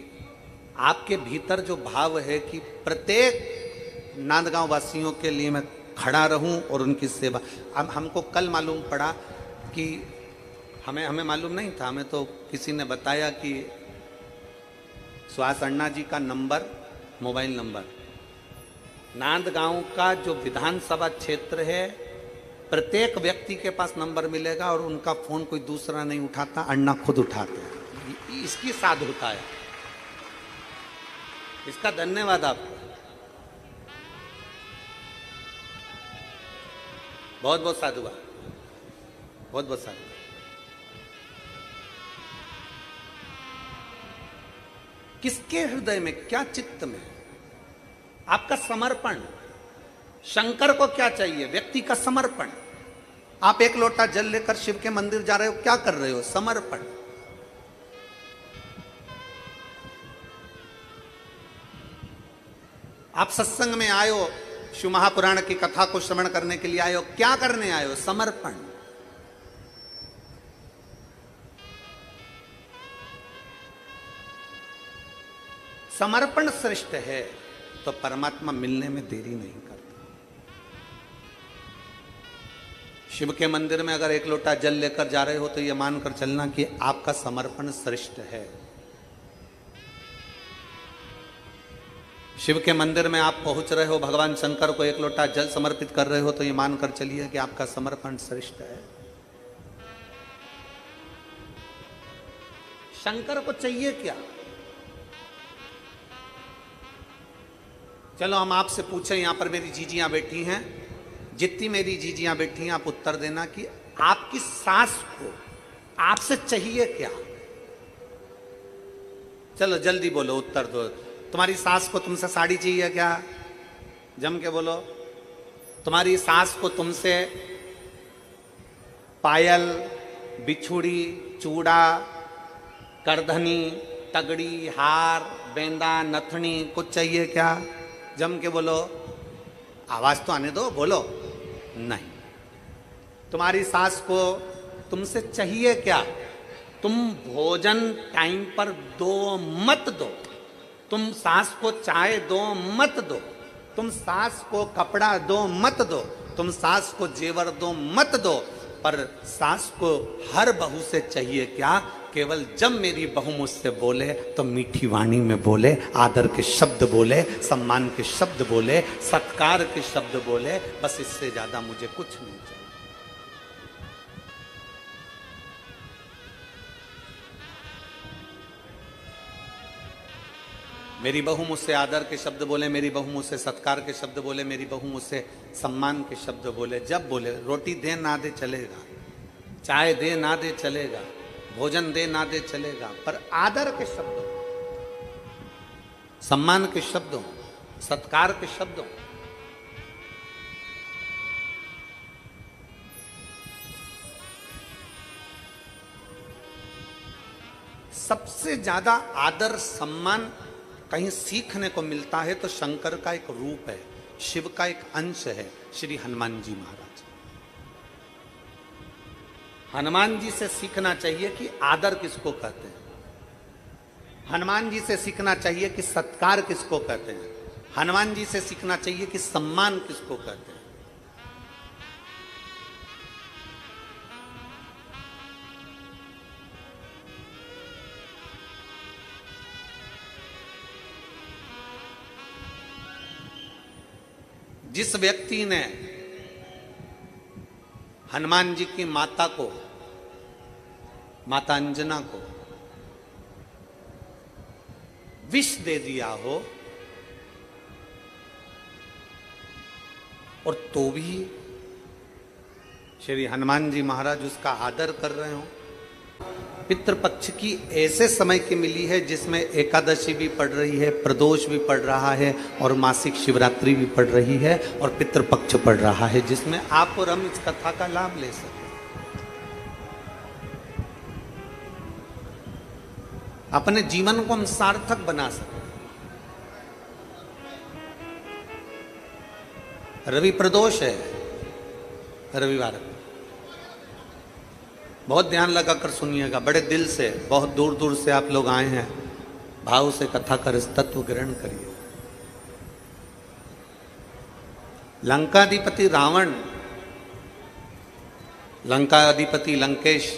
आपके भीतर जो भाव है कि प्रत्येक नांदगांव वासियों के लिए मैं खड़ा रहूं और उनकी सेवा। अब हमको कल मालूम पड़ा कि हमें मालूम नहीं था, हमें तो किसी ने बताया कि सुहास अन्ना जी का नंबर, मोबाइल नंबर, नांदगांव का जो विधानसभा क्षेत्र है, प्रत्येक व्यक्ति के पास नंबर मिलेगा और उनका फोन कोई दूसरा नहीं उठाता, अन्ना खुद उठाते हैं। इसकी साधुता है, इसका धन्यवाद आपको, बहुत बहुत साधुवाद, बहुत बहुत साधुवाद। किसके हृदय में, क्या चित्त में आपका समर्पण। शंकर को क्या चाहिए? व्यक्ति का समर्पण। आप एक लोटा जल लेकर शिव के मंदिर जा रहे हो, क्या कर रहे हो? समर्पण। आप सत्संग में आए हो, शिव महापुराण की कथा को श्रवण करने के लिए आए हो, क्या करने आए हो? समर्पण। समर्पण श्रेष्ठ है तो परमात्मा मिलने में देरी नहीं करता। शिव के मंदिर में अगर एक लोटा जल लेकर जा रहे हो तो यह मानकर चलना कि आपका समर्पण श्रेष्ठ है। शिव के मंदिर में आप पहुंच रहे हो, भगवान शंकर को एक लोटा जल समर्पित कर रहे हो, तो ये मानकर चलिए कि आपका समर्पण श्रेष्ठ है। शंकर को चाहिए क्या? चलो हम आपसे पूछें, यहां पर मेरी जीजियां बैठी हैं, जितनी मेरी जीजियां बैठी हैं आप उत्तर देना कि आपकी सास को आपसे चाहिए क्या? चलो जल्दी बोलो, उत्तर दो। तुम्हारी सास को तुमसे साड़ी चाहिए क्या? जम के बोलो। तुम्हारी सास को तुमसे पायल, बिछुड़ी, चूड़ा, करधनी, तगड़ी, हार, बेंदा, नथनी कुछ चाहिए क्या? जम के बोलो। आवाज तो आने दो, बोलो। नहीं। तुम्हारी सास को तुमसे चाहिए क्या? तुम भोजन टाइम पर दो मत दो, तुम सास को चाय दो मत दो, तुम सास को कपड़ा दो मत दो, तुम सास को जेवर दो मत दो, पर सास को हर बहू से चाहिए क्या? केवल जब मेरी बहू मुझसे बोले तो मीठी वाणी में बोले, आदर के शब्द बोले, सम्मान के शब्द बोले, सत्कार के शब्द बोले, बस इससे ज्यादा मुझे कुछ नहीं चाहिए। मेरी बहू मुझसे आदर के शब्द बोले, मेरी बहू मुझसे सत्कार के शब्द बोले, मेरी बहू मुझसे सम्मान के शब्द बोले। जब बोले, रोटी दे ना दे चलेगा, चाय दे ना दे चलेगा, भोजन दे ना दे चलेगा, पर आदर के शब्दों, सम्मान के शब्दों, सत्कार के शब्दों, सबसे ज्यादा आदर सम्मान कहीं सीखने को मिलता है तो शंकर का एक रूप है, शिव का एक अंश है, श्री हनुमान जी महाराज। हनुमान जी से सीखना चाहिए कि आदर किसको कहते हैं, हनुमान जी से सीखना चाहिए कि सत्कार किसको कहते हैं, हनुमान जी से सीखना चाहिए कि सम्मान किसको कहते हैं। जिस व्यक्ति ने हनुमान जी की माता को, माता अंजना को विष दे दिया हो और तो भी श्री हनुमान जी महाराज उसका आदर कर रहे हो। पितृपक्ष की ऐसे समय की मिली है जिसमें एकादशी भी पड़ रही है, प्रदोष भी पड़ रहा है और मासिक शिवरात्रि भी पड़ रही है और पितृपक्ष पड़ रहा है, जिसमें आप और हम इस कथा का लाभ ले सकें। अपने जीवन को हम सार्थक बना सकें। रवि प्रदोष है, रविवार को बहुत ध्यान लगाकर सुनिएगा, बड़े दिल से, बहुत दूर दूर से आप लोग आए हैं, भाव से कथा का रस तत्व ग्रहण करिए। लंकाधिपति रावण, लंकाधिपति लंकेश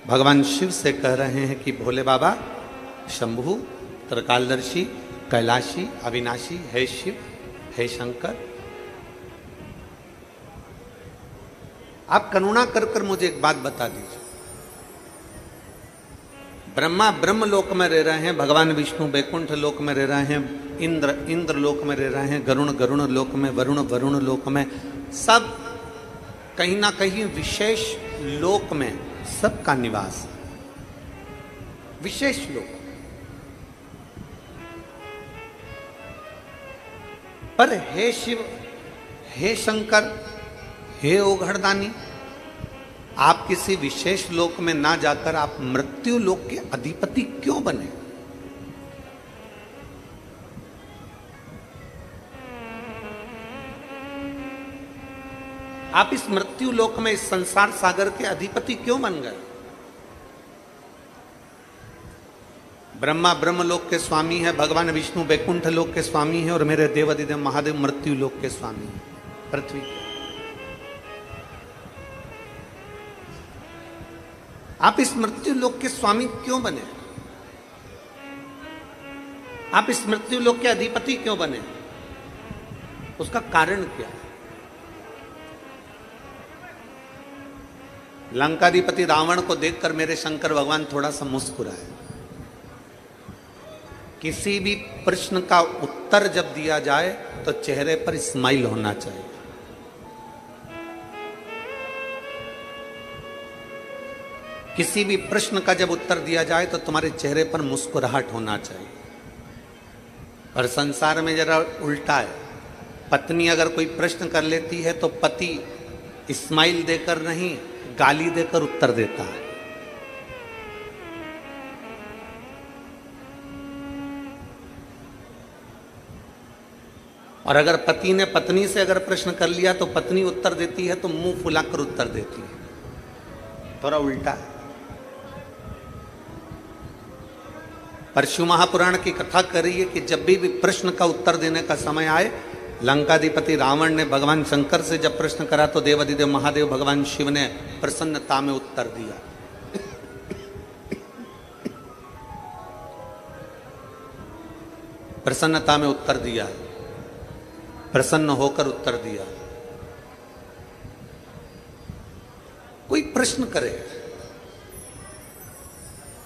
भगवान शिव से कह रहे हैं कि भोले बाबा, शंभु, त्रिकालदर्शी, कैलाशी, अविनाशी, हे शिव, हे शंकर, आप करुणा कर कर मुझे एक बात बता दीजिए। ब्रह्मा ब्रह्म लोक में रह रहे हैं, भगवान विष्णु बैकुंठ लोक में रह रहे हैं, इंद्र इंद्र लोक में रह रहे हैं, गरुण गरुण लोक में, वरुण वरुण लोक में, सब कहीं ना कहीं विशेष लोक में सबका निवास, विशेष लोक। पर हे शिव, हे शंकर, हे ओघड़दानी, आप किसी विशेष लोक में ना जाकर आप मृत्यु लोक के अधिपति क्यों बने? आप इस मृत्यु लोक में, इस संसार सागर के अधिपति क्यों बन गए? ब्रह्मा ब्रह्म लोक के स्वामी है, भगवान विष्णु बैकुंठ लोक के स्वामी है और मेरे देवादिदेव महादेव मृत्यु लोक के स्वामी है, पृथ्वी के। आप इस मृत्यु लोक के स्वामी क्यों बने? आप इस मृत्यु लोक के अधिपति क्यों बने? उसका कारण क्या है? लंकाधिपति रावण को देखकर मेरे शंकर भगवान थोड़ा सा मुस्कुराए। किसी भी प्रश्न का उत्तर जब दिया जाए तो चेहरे पर स्माइल होना चाहिए। किसी भी प्रश्न का जब उत्तर दिया जाए तो तुम्हारे चेहरे पर मुस्कुराहट होना चाहिए। और संसार में जरा उल्टा है। पत्नी अगर कोई प्रश्न कर लेती है तो पति स्माइल देकर नहीं, गाली देकर उत्तर देता है। और अगर पति ने पत्नी से अगर प्रश्न कर लिया तो पत्नी उत्तर देती है तो मुंह फुलाकर उत्तर देती है। थोड़ा उल्टा है। परशु महापुराण की कथा कर रही है कि जब भी प्रश्न का उत्तर देने का समय आए, लंकाधिपति रावण ने भगवान शंकर से जब प्रश्न करा तो देवाधिदेव महादेव भगवान शिव ने प्रसन्नता में उत्तर दिया। प्रसन्नता में उत्तर दिया, प्रसन्न होकर उत्तर दिया। कोई प्रश्न करे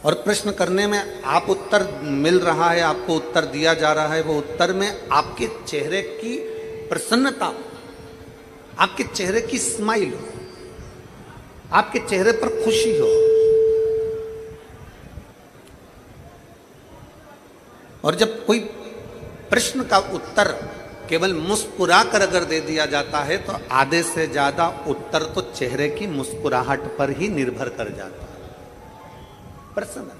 और प्रश्न करने में आप उत्तर मिल रहा है, आपको उत्तर दिया जा रहा है, वो उत्तर में आपके चेहरे की प्रसन्नता, आपके चेहरे की स्माइल हो, आपके चेहरे पर खुशी हो। और जब कोई प्रश्न का उत्तर केवल मुस्कुरा कर अगर दे दिया जाता है तो आधे से ज्यादा उत्तर तो चेहरे की मुस्कुराहट पर ही निर्भर कर जाता है। प्रसन्न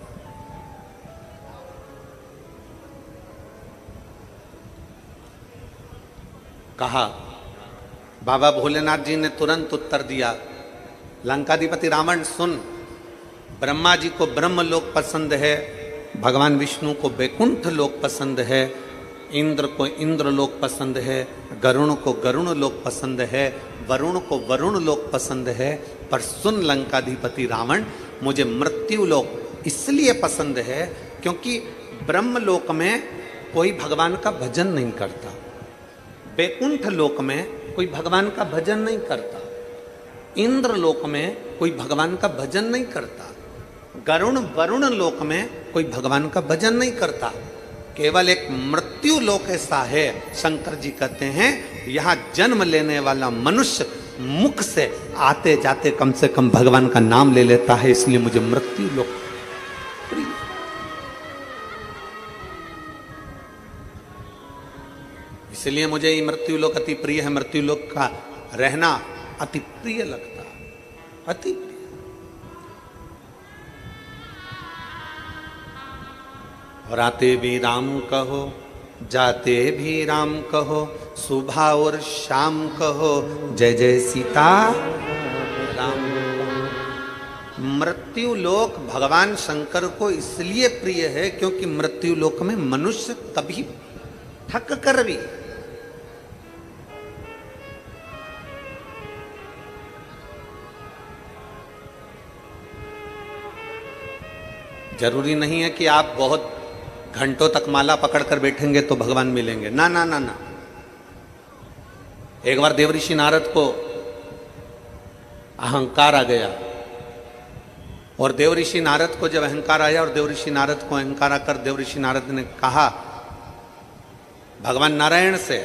कहा, बाबा भोलेनाथ जी ने तुरंत उत्तर दिया, लंकाधिपति रावण सुन, ब्रह्मा जी को ब्रह्मलोक पसंद है, भगवान विष्णु को वैकुंठ लोक पसंद है, इंद्र को इंद्रलोक पसंद है, गरुण को गरुण लोक पसंद है, वरुण को वरुण लोक पसंद है। पर सुन लंकाधिपति रावण, मुझे मृत्यु लोक इसलिए पसंद है क्योंकि ब्रह्मलोक में कोई भगवान का भजन नहीं करता, वैकुंठ लोक में कोई भगवान का भजन नहीं करता, इंद्र लोक में कोई भगवान का भजन नहीं करता, गरुण वरुण लोक में कोई भगवान का भजन नहीं करता। केवल एक मृत्यु लोक ऐसा है, शंकर जी कहते हैं, यहां जन्म लेने वाला मनुष्य मुख से आते जाते कम से कम भगवान का नाम ले लेता है, इसलिए मुझे मृत्यु लोक प्रिय। इसलिए मुझे ये मृत्यु लोक अति प्रिय है। मृत्यु लोक का रहना अति प्रिय लगता है, अति प्रिय। और आते भी राम कहो, जाते भी राम कहो, सुबह और शाम कहो, जय जय सीता राम। मृत्यु लोक भगवान शंकर को इसलिए प्रिय है क्योंकि मृत्यु लोक में मनुष्य कभी थक कर भी जरूरी नहीं है कि आप बहुत घंटों तक माला पकड़कर बैठेंगे तो भगवान मिलेंगे। ना ना ना ना। एक बार देवऋषि नारद को अहंकार आ गया, और देवऋषि नारद को जब अहंकार आया और देवऋषि नारद को अहंकार आकर देवऋषि नारद ने कहा भगवान नारायण से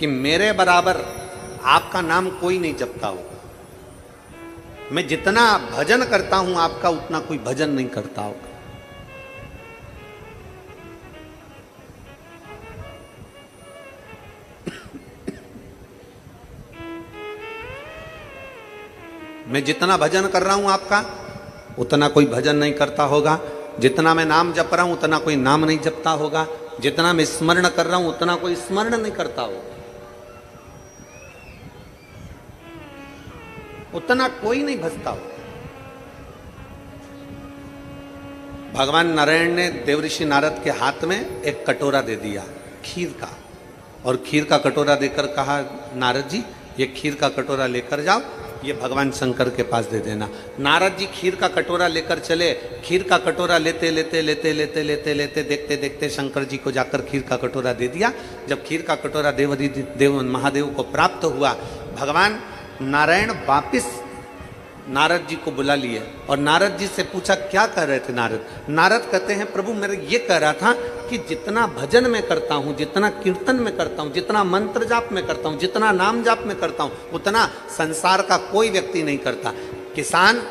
कि मेरे बराबर आपका नाम कोई नहीं जपता होगा, मैं जितना भजन करता हूं आपका उतना कोई भजन नहीं करता होगा। मैं जितना भजन कर रहा हूं आपका उतना कोई भजन नहीं करता होगा, जितना मैं नाम जप रहा हूं उतना कोई नाम नहीं जपता होगा, जितना मैं स्मरण कर रहा हूं उतना कोई स्मरण नहीं करता होगा, उतना कोई नहीं भजता होगा। भगवान नारायण ने देवऋषि नारद के हाथ में एक कटोरा दे दिया खीर का, और खीर का कटोरा देकर कहा नारद जी ये खीर का कटोरा लेकर जाओ, ये भगवान शंकर के पास दे देना। नारद जी खीर का कटोरा लेकर चले, खीर का कटोरा लेते लेते लेते लेते लेते लेते देखते देखते शंकर जी को जाकर खीर का कटोरा दे दिया। जब खीर का कटोरा देव महादेव को प्राप्त हुआ, भगवान नारायण वापिस नारद जी को बुला लिए और नारद जी से पूछा क्या कर रहे थे नारद। नारद कहते हैं प्रभु मेरे ये कह रहा था कि जितना भजन में करता हूँ, जितना कीर्तन में करता हूँ, जितना मंत्र जाप में करता हूँ, जितना नाम जाप में करता हूँ, उतना संसार का कोई व्यक्ति नहीं करता। किसान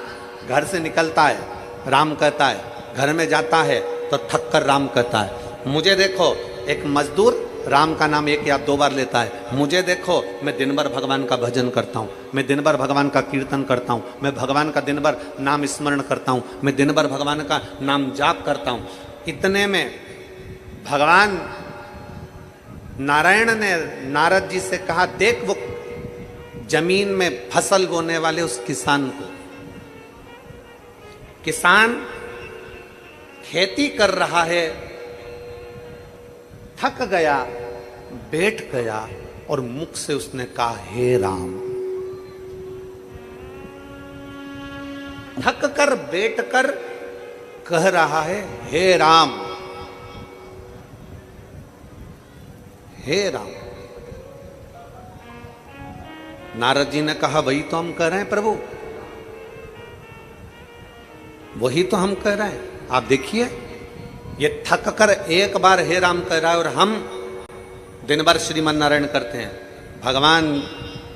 घर से निकलता है, राम कहता है, घर में जाता है तो थक कर राम कहता है। मुझे देखो, एक मजदूर राम का नाम 1 या 2 बार लेता है। मुझे देखो, मैं दिन भर भगवान का भजन करता हूँ, मैं दिन भर भगवान का कीर्तन करता हूँ, मैं भगवान का दिन भर नाम स्मरण करता हूँ, मैं दिन भर भगवान का नाम जाप करता हूँ। इतने में भगवान नारायण ने नारद जी से कहा, देख वो जमीन में फसल बोने वाले उस किसान को। किसान खेती कर रहा है, थक गया, बैठ गया और मुख से उसने कहा हे राम। थक कर बैठ कर कह रहा है हे राम, हे राम। नारद जी ने कहा वही तो हम कह रहे हैं प्रभु, वही तो हम कह रहे हैं। आप देखिए, ये थक कर एक बार हे राम कह रहा है और हम दिन भर श्रीमन नारायण करते हैं। भगवान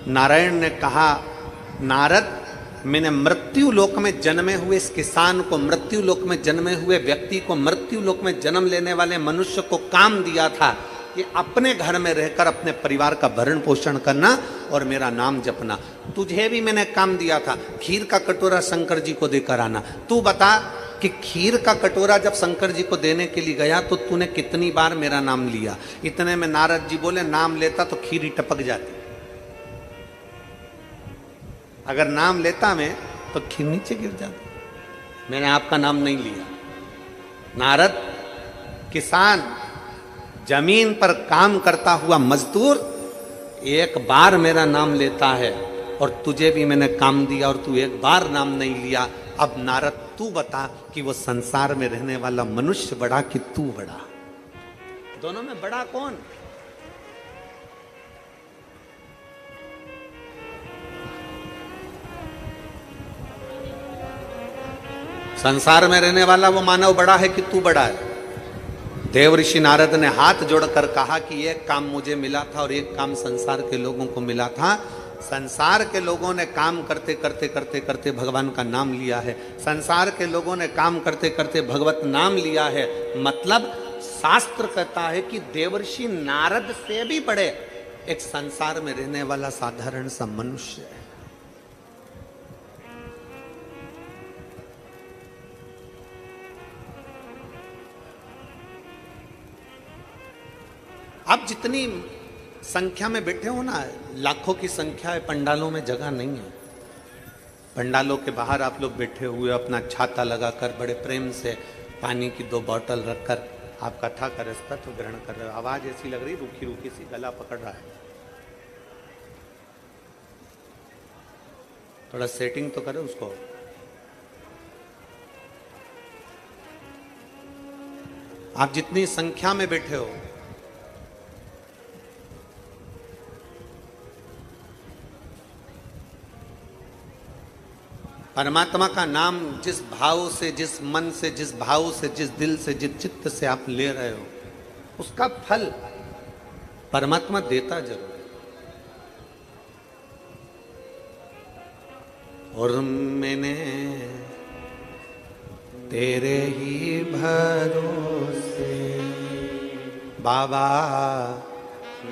नारायण ने कहा, नारद मैंने मृत्यु लोक में जन्मे हुए इस किसान को, मृत्यु लोक में जन्मे हुए व्यक्ति को, मृत्यु लोक में जन्म लेने वाले मनुष्य को काम दिया था कि अपने घर में रहकर अपने परिवार का भरण पोषण करना और मेरा नाम जपना। तुझे भी मैंने काम दिया था, खीर का कटोरा शंकर जी को देकर आना। तू बता कि खीर का कटोरा जब शंकर जी को देने के लिए गया तो तूने कितनी बार मेरा नाम लिया। इतने में नारद जी बोले, नाम लेता तो खीर ही टपक जाती, अगर नाम लेता मैं तो खीर नीचे गिर जाती। मैंने आपका नाम नहीं लिया। नारद किसान, जमीन पर काम करता हुआ मजदूर, एक बार मेरा नाम लेता है और तुझे भी मैंने काम दिया और तू एक बार नाम नहीं लिया। अब नारद तू बता कि वो संसार में रहने वाला मनुष्य बड़ा कि तू बड़ा, दोनों में बड़ा कौन? संसार में रहने वाला वो मानव बड़ा है कि तू बड़ा है? देव ऋषि नारद ने हाथ जोड़कर कहा कि एक काम मुझे मिला था और एक काम संसार के लोगों को मिला था। संसार के लोगों ने काम करते करते करते करते भगवान का नाम लिया है। संसार के लोगों ने काम करते करते भगवत नाम लिया है। मतलब शास्त्र कहता है कि देवर्षि नारद से भी बड़े एक संसार में रहने वाला साधारण सा मनुष्य है। आप जितनी संख्या में बैठे हो ना, लाखों की संख्या है, पंडालों में जगह नहीं है। पंडालों के बाहर आप लोग बैठे हुए अपना छाता लगाकर बड़े प्रेम से पानी की 2 बोतल रखकर आप कथा का रसतत्व ग्रहण कर रहे हो। आवाज ऐसी लग रही रूखी रूखी सी, गला पकड़ रहा है। थोड़ा सेटिंग तो करो उसको। आप जितनी संख्या में बैठे हो, परमात्मा का नाम जिस भाव से, जिस मन से, जिस भाव से, जिस दिल से, जिस चित्त से आप ले रहे हो, उसका फल परमात्मा देता जरूर है। और मैंने तेरे ही भरोसे बाबा,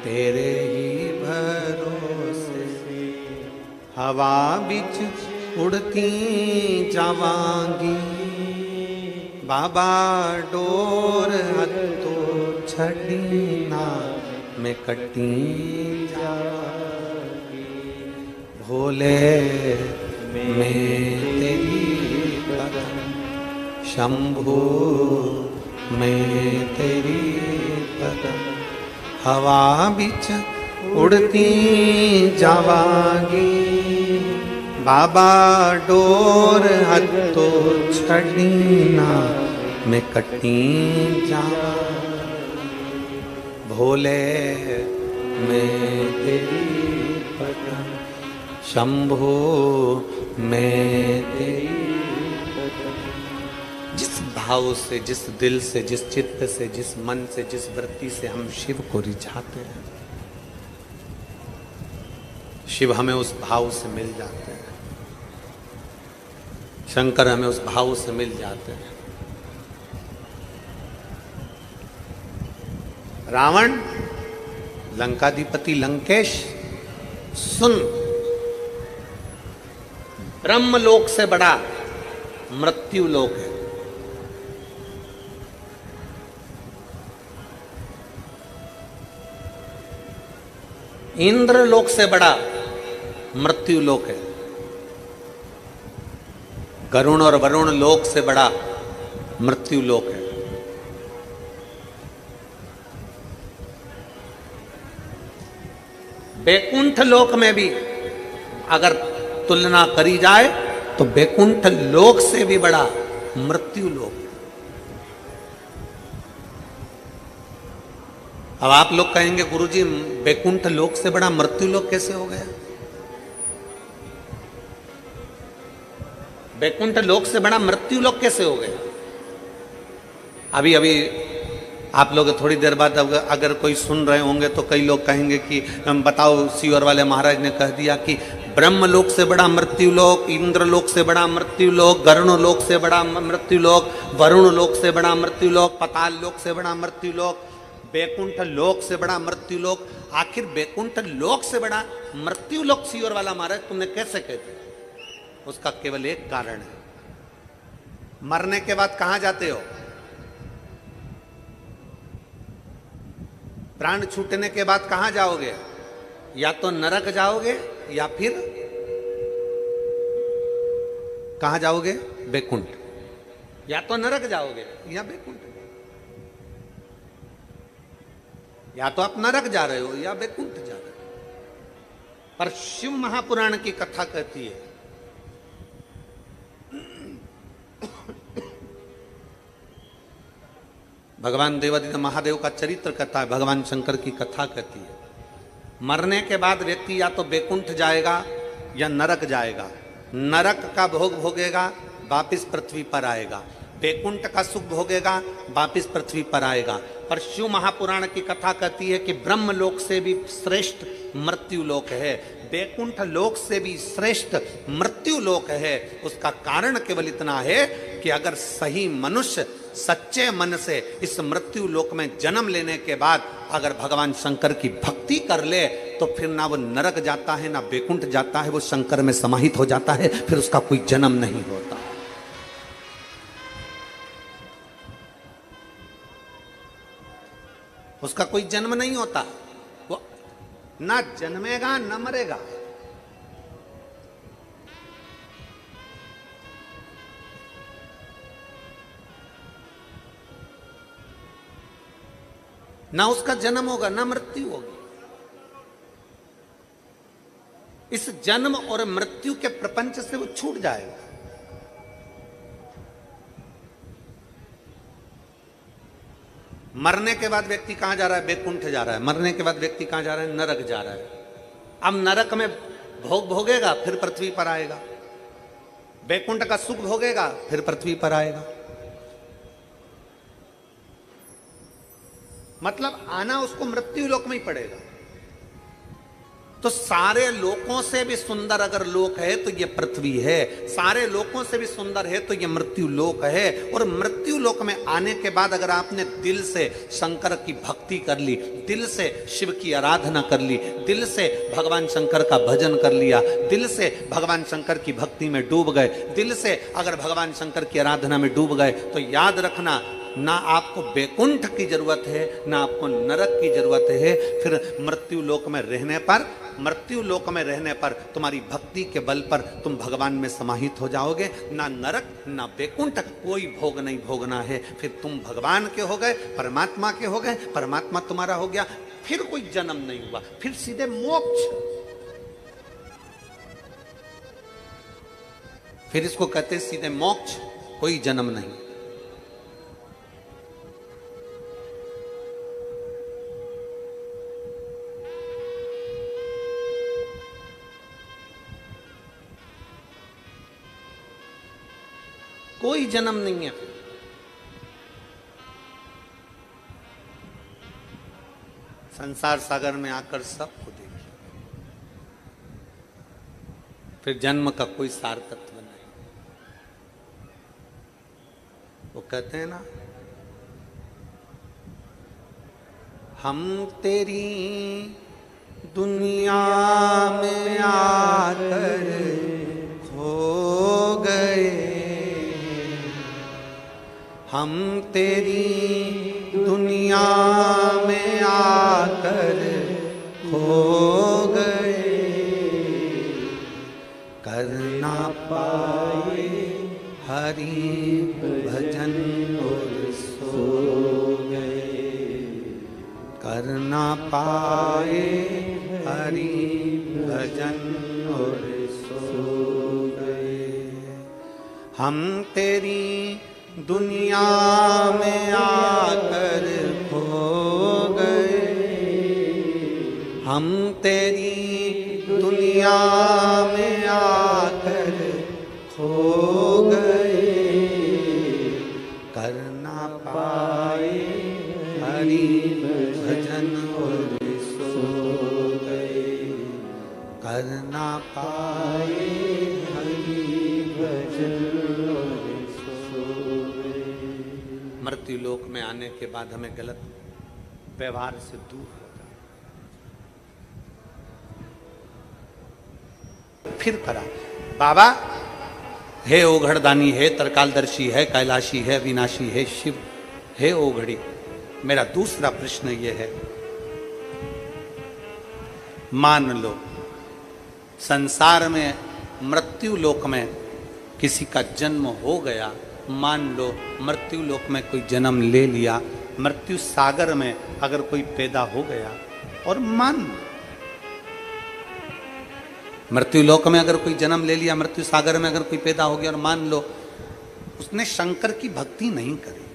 तेरे ही भरोसे हवा बिच उड़ती जावांगी बाबा, डोर हथो छड़ी ना मैं कटी जावांगी। भोले मैं तेरी कदम, शंभू मैं तेरी कदम, हवा बिच उड़ती जावांगी बाबा डोर हतो छड़ीना में कटी जा भोले में तेरी पतन शंभो में तेरी पतन। जिस भाव से, जिस दिल से, जिस चित्त से, जिस मन से, जिस वृत्ति से हम शिव को रिझाते हैं, शिव हमें उस भाव से मिल जाते हैं, शंकर हमें उस भाव से मिल जाते हैं। रावण, लंकाधिपति लंकेश, सुन, ब्रह्मलोक से बड़ा मृत्यु लोक है। इंद्र लोक से बड़ा मृत्यु लोक है। गरुण और वरुण लोक से बड़ा मृत्यु लोक है। बैकुंठ लोक में भी अगर तुलना करी जाए तो बैकुंठ लोक से भी बड़ा मृत्यु लोक है। अब आप लोग कहेंगे गुरुजी बैकुंठ लोक से बड़ा मृत्यु लोक कैसे हो गया? बैकुंठ लोक से बड़ा मृत्यु लोक कैसे हो गया? अभी अभी आप लोग थोड़ी देर बाद अगर कोई सुन रहे होंगे तो कई लोग कहेंगे कि बताओ, सीवर वाले महाराज ने कह दिया कि ब्रह्म लोक से बड़ा मृत्यु लोक, इंद्र लोक से बड़ा मृत्यु लोक, गरुण लोक से बड़ा मृत्यु लोक, वरुण लोक से बड़ा मृत्यु लोक, पाताल लोक से बड़ा मृत्यु लोक, बैकुंठ लोक से बड़ा मृत्यु लोक। आखिर बैकुंठ लोक से बड़ा मृत्यु लोक सीवर वाला महाराज तुमने कैसे कह दिया? उसका केवल एक कारण है, मरने के बाद कहां जाते हो? प्राण छूटने के बाद कहां जाओगे? या तो नरक जाओगे या फिर कहां जाओगे? बैकुंठ। या तो नरक जाओगे या बैकुंठ। या तो आप नरक जा रहे हो या बैकुंठ जा रहे हो। पर शिव महापुराण की कथा कहती है भगवान देवादिदेव महादेव का चरित्र कहता है, भगवान शंकर की कथा कहती है, मरने के बाद व्यक्ति या तो बैकुंठ जाएगा या नरक जाएगा। नरक का भोग भोगेगा, वापिस पृथ्वी पर आएगा। बैकुंठ का सुख भोगेगा, वापिस पृथ्वी पर आएगा। पर शिव महापुराण की कथा कहती है कि ब्रह्म लोक से भी श्रेष्ठ मृत्यु लोक है, बैकुंठ लोक से भी श्रेष्ठ मृत्यु लोक है। उसका कारण केवल इतना है कि अगर सही मनुष्य सच्चे मन से इस मृत्यु लोक में जन्म लेने के बाद अगर भगवान शंकर की भक्ति कर ले तो फिर ना वो नरक जाता है ना बैकुंठ जाता है, वो शंकर में समाहित हो जाता है, फिर उसका कोई जन्म नहीं होता। उसका कोई जन्म नहीं होता, वो ना जन्मेगा ना मरेगा। ना उसका जन्म होगा ना मृत्यु होगी। इस जन्म और मृत्यु के प्रपंच से वो छूट जाएगा। मरने के बाद व्यक्ति कहां जा रहा है? बैकुंठ जा रहा है। मरने के बाद व्यक्ति कहां जा रहा है? नरक जा रहा है। अब नरक में भोग भोगेगा, फिर पृथ्वी पर आएगा। बैकुंठ का सुख भोगेगा, फिर पृथ्वी पर आएगा। मतलब आना उसको मृत्यु लोक में ही पड़ेगा। तो सारे लोकों से भी सुंदर अगर लोक है तो ये पृथ्वी है, सारे लोकों से भी सुंदर है तो ये मृत्यु लोक है। और मृत्यु लोक में आने के बाद अगर आपने दिल से शंकर की भक्ति कर ली, दिल से शिव की आराधना कर ली, दिल से भगवान शंकर का भजन कर लिया, दिल से भगवान शंकर की भक्ति में डूब गए, दिल से अगर भगवान शंकर की आराधना में डूब गए, तो याद रखना ना आपको बैकुंठ की जरूरत है ना आपको नरक की जरूरत है। फिर मृत्यु लोक में रहने पर, मृत्यु लोक में रहने पर तुम्हारी भक्ति के बल पर तुम भगवान में समाहित हो जाओगे। ना नरक ना बैकुंठ कोई भोग नहीं भोगना है। फिर तुम भगवान के हो गए, परमात्मा के हो गए, परमात्मा तुम्हारा हो गया। फिर कोई जन्म नहीं हुआ, फिर सीधे मोक्ष। फिर इसको कहते सीधे मोक्ष, कोई जन्म नहीं। कोई जन्म नहीं है। फिर संसार सागर में आकर सबको देखिए, फिर जन्म का कोई सार्थकत्व नहीं। वो कहते हैं ना, हम तेरी दुनिया में आकर खो गए, हम तेरी दुनिया में आकर खो गए, कर ना पाए हरि भजन और सो गए, कर ना पाए हरि भजन और सो गए। हम तेरी दुनिया में आकर खो गए, हम तेरी दुनिया में आकर खो गए, कर ना पाए हरि भजन और सो गए, कर ना पाए हरि भजन और मृत्यु लोक में आने के बाद हमें गलत व्यवहार से दूर होगा। फिर करा बाबा, हे ओघड़दानी, हे तरकालदर्शी, है कैलाशी, है विनाशी, है शिव, हे ओघड़ी, मेरा दूसरा प्रश्न यह है, मान लो संसार में मृत्यु लोक में किसी का जन्म हो गया, मान लो मृत्यु लोक में कोई जन्म ले लिया, मृत्यु सागर में अगर कोई पैदा हो गया, और मान मृत्यु लोक में अगर कोई जन्म ले लिया, मृत्यु सागर में अगर कोई पैदा हो गया, और मान लो उसने शंकर की भक्ति नहीं करी।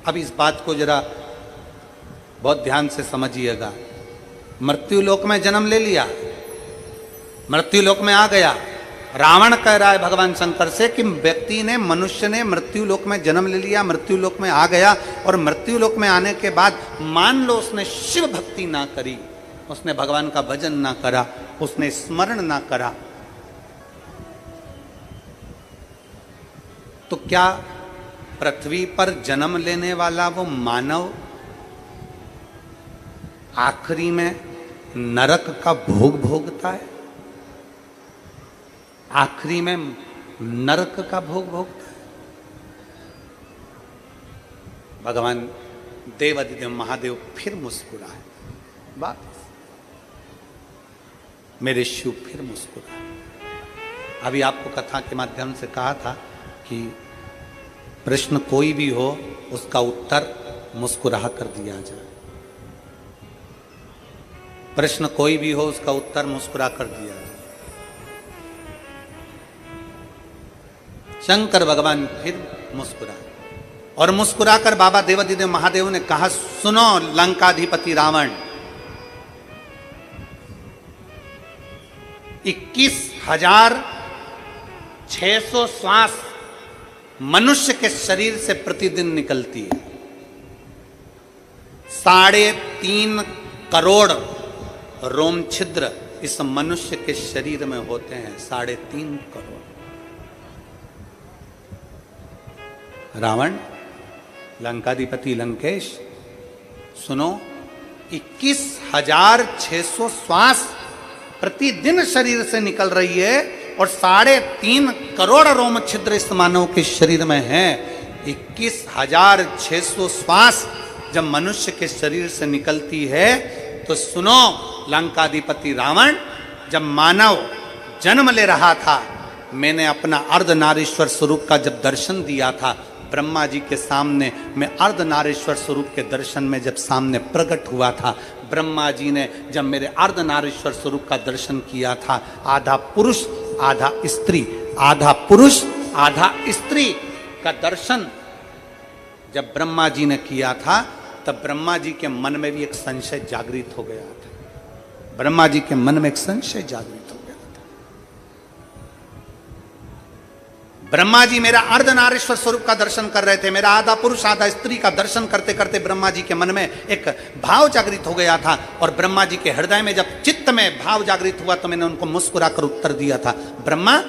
अब इस बात को जरा बहुत ध्यान से समझिएगा। मृत्यु लोक में जन्म ले लिया, मृत्यु लोक में आ गया, रावण कह रहा है भगवान शंकर से कि व्यक्ति ने, मनुष्य ने मृत्यु लोक में जन्म ले लिया, मृत्यु लोक में आ गया, और मृत्यु लोक में आने के बाद मान लो उसने शिव भक्ति ना करी, उसने भगवान का भजन ना करा, उसने स्मरण ना करा, तो क्या पृथ्वी पर जन्म लेने वाला वो मानव आखिरी में नरक का भोग भोगता है? आखिरी में नरक का भोग भोगता है? भगवान देवाधिदेव महादेव फिर मुस्कुराए, वापस मेरे शिव फिर मुस्कुराए। अभी आपको कथा के माध्यम से कहा था कि प्रश्न कोई भी हो उसका उत्तर मुस्कुरा कर दिया जाए, प्रश्न कोई भी हो उसका उत्तर मुस्कुरा कर दिया जाए। शंकर भगवान फिर मुस्कुराए, और मुस्कुराकर बाबा देवाधिदेव महादेव ने कहा, सुनो लंकाधिपति रावण, 21,600 श्वास मनुष्य के शरीर से प्रतिदिन निकलती है। 3.5 करोड़ रोम छिद्र इस मनुष्य के शरीर में होते हैं, 3.5 करोड़। रावण, लंकाधिपति लंकेश, सुनो, 21,600 श्वास प्रतिदिन शरीर से निकल रही है, और 3.5 करोड़ रोम छिद्र इस मानव के शरीर में है। 21,600 श्वास जब मनुष्य के शरीर से निकलती है, तो सुनो लंकाधिपति रावण, जब मानव जन्म ले रहा था, मैंने अपना अर्धनारीश्वर स्वरूप का जब दर्शन दिया था, ब्रह्मा जी के सामने मैं अर्धनारीश्वर स्वरूप के दर्शन में जब सामने प्रकट हुआ था, ब्रह्मा जी ने जब मेरे अर्धनारीश्वर स्वरूप का दर्शन किया था, आधा पुरुष आधा स्त्री आधा पुरुष आधा स्त्री का दर्शन जब ब्रह्मा जी ने किया था, तब ब्रह्मा जी के मन में भी एक संशय जागृत हो गया था। ब्रह्मा जी के मन में एक संशय जागृत हो गया था। ब्रह्मा जी मेरा अर्धनारीश्वर स्वरूप का दर्शन कर रहे थे, मेरा आधा पुरुष आधा स्त्री का दर्शन करते करते ब्रह्मा जी के मन में एक भाव जागृत हो गया था। और ब्रह्मा जी के हृदय में जब चित्त में भाव जागृत हुआ तो मैंने उनको मुस्कुराकर उत्तर दिया था, ब्रह्मा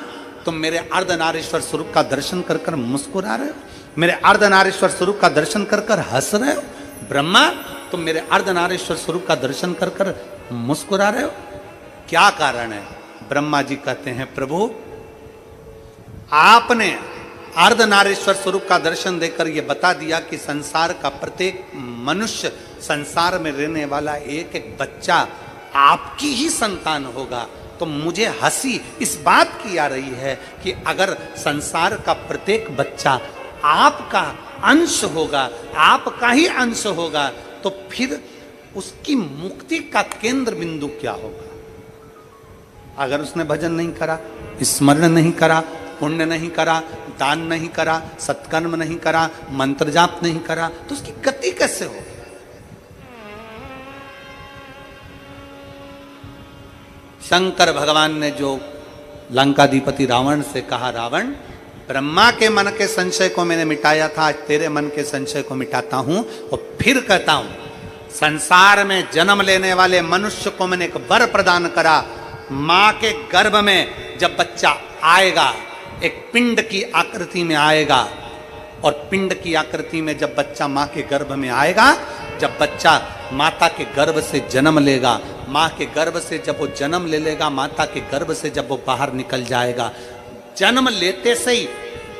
तुम मेरे अर्धनारीश्वर स्वरूप का दर्शन कर कर मुस्कुरा रहे हो, मेरे अर्धनारीश्वर स्वरूप का दर्शन कर कर हंस रहे हो। ब्रह्मा तुम मेरे अर्धनारीश्वर स्वरूप का दर्शन कर कर मुस्कुरा रहे हो, क्या कारण है? ब्रह्मा जी कहते हैं प्रभु आपने अर्धनारीश्वर स्वरूप का दर्शन देकर यह बता दिया कि संसार का प्रत्येक मनुष्य, संसार में रहने वाला एक एक बच्चा आपकी ही संतान होगा। तो मुझे हंसी इस बात की आ रही है कि अगर संसार का प्रत्येक बच्चा आपका अंश होगा, आपका ही अंश होगा, तो फिर उसकी मुक्ति का केंद्र बिंदु क्या होगा? अगर उसने भजन नहीं करा, स्मरण नहीं करा, पुण्य नहीं करा, दान नहीं करा, सत्कर्म नहीं करा, मंत्र जाप नहीं करा, तो उसकी गति कैसे होगी? शंकर भगवान ने जो लंकाधिपति रावण से कहा, रावण ब्रह्मा के मन के संशय को मैंने मिटाया था, आज तेरे मन के संशय को मिटाता हूं और फिर कहता हूं, संसार में जन्म लेने वाले मनुष्य को मैंने एक वर प्रदान करा। मां के गर्भ में जब बच्चा आएगा, एक पिंड की आकृति में आएगा, और पिंड की आकृति में जब बच्चा मां के गर्भ में आएगा, जब बच्चा माता के गर्भ से जन्म लेगा, मां के गर्भ से जब वो जन्म ले लेगा, माता के गर्भ से जब वो बाहर निकल जाएगा, जन्म लेते से ही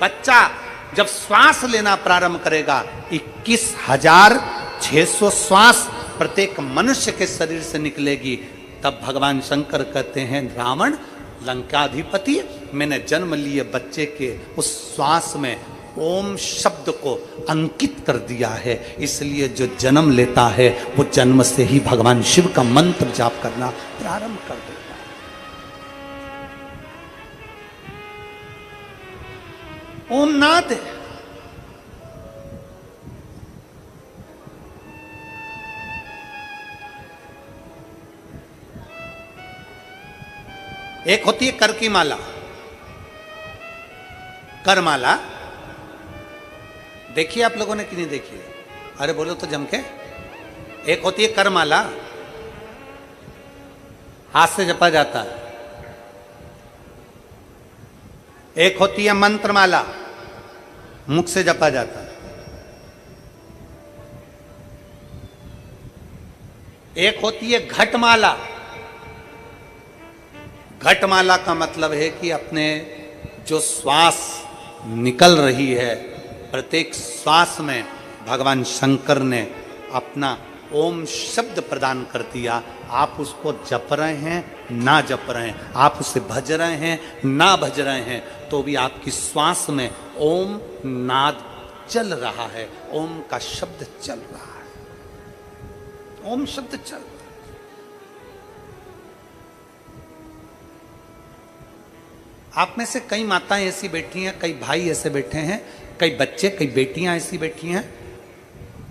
बच्चा जब श्वास लेना प्रारंभ करेगा, 21,600 श्वास प्रत्येक मनुष्य के शरीर से निकलेगी। तब भगवान शंकर कहते हैं, रावण लंकाधिपति, मैंने जन्म लिए बच्चे के उस श्वास में ओम शब्द को अंकित कर दिया है, इसलिए जो जन्म लेता है वो जन्म से ही भगवान शिव का मंत्र जाप करना प्रारंभ कर देता है। ओम नाद है। एक होती है कर की माला, कर माला देखिए आप लोगों ने कि नहीं देखी है? अरे बोलो तो जम के। एक होती है कर माला, हाथ से जपा जाता है। एक होती है मंत्र माला, मुख से जपा जाता है। एक होती है घटमाला। घटमाला का मतलब है कि अपने जो श्वास निकल रही है, प्रत्येक श्वास में भगवान शंकर ने अपना ओम शब्द प्रदान कर दिया। आप उसको जप रहे हैं ना जप रहे हैं, आप उसे भज रहे हैं ना भज रहे हैं, तो भी आपकी श्वास में ओम नाद चल रहा है, ओम का शब्द चल रहा है, ओम शब्द चल रहा है। आप में से कई माताएं ऐसी बैठी हैं, कई भाई ऐसे बैठे हैं, कई बच्चे, कई बेटियां ऐसी बैठी हैं,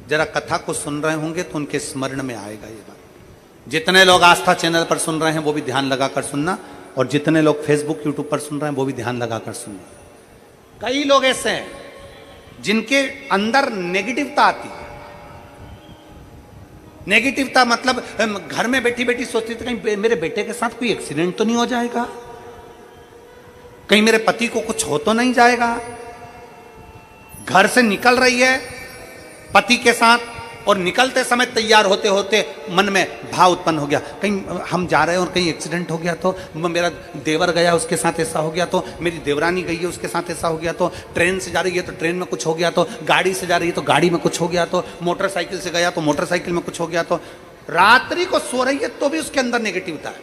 जरा कथा को सुन रहे होंगे तो उनके स्मरण में आएगा ये बात। जितने लोग आस्था चैनल पर सुन रहे हैं वो भी ध्यान लगाकर सुनना, और जितने लोग फेसबुक यूट्यूब पर सुन रहे हैं वो भी ध्यान लगाकर सुनना। कई लोग ऐसे हैं जिनके अंदर नेगेटिवता आती है। नेगेटिवता मतलब घर में बैठी बैठी सोचती थी कहीं मेरे बेटे के साथ कोई एक्सीडेंट तो नहीं हो जाएगा, कहीं मेरे पति को कुछ हो तो नहीं जाएगा। घर से निकल रही है पति के साथ, और निकलते समय तैयार होते होते मन में भाव उत्पन्न हो गया, कहीं हम जा रहे हैं और कहीं एक्सीडेंट हो गया तो, मेरा देवर गया उसके साथ ऐसा हो गया तो, मेरी देवरानी गई है उसके साथ ऐसा हो गया तो, ट्रेन से जा रही है तो ट्रेन में कुछ हो गया तो, गाड़ी से जा रही है तो गाड़ी में कुछ हो गया तो, मोटरसाइकिल से गया तो मोटरसाइकिल में कुछ हो गया तो। रात्रि को सो रही है तो भी उसके अंदर नेगेटिविटी है।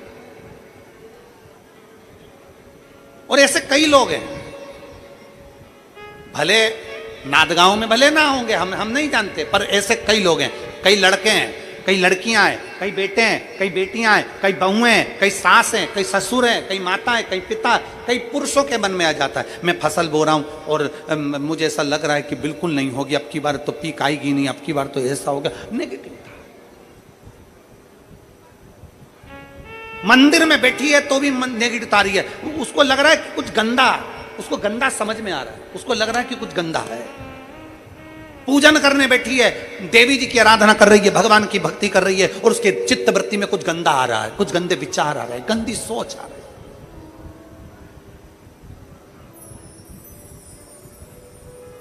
और ऐसे कई लोग हैं, भले नादगांव में भले ना होंगे, हम नहीं जानते, पर ऐसे कई लोग हैं। कई लड़के हैं कई लड़कियां हैं, कई बेटे हैं, कई बेटियां हैं, कई बहुएं हैं, कई सास हैं, कई ससुर हैं, कई माता हैं, कई पिता, कई पुरुषों के मन में आ जाता है मैं फसल बो रहा हूं और मुझे ऐसा लग रहा है कि बिल्कुल नहीं होगी, अब की बार तो पीक आएगी नहीं, अब की बार तो ऐसा होगा। नेगेटिव मंदिर में बैठी है तो भी नेगेटिव आ रही है, उसको लग रहा है कि कुछ गंदा, उसको गंदा समझ में आ रहा है, उसको लग रहा है कि कुछ गंदा है। पूजन करने बैठी है, देवी जी की आराधना कर रही है, भगवान की भक्ति कर रही है और उसके चित्त वृत्ति में कुछ गंदा आ रहा है, कुछ गंदे विचार आ रहे हैं, गंदी सोच आ रही है।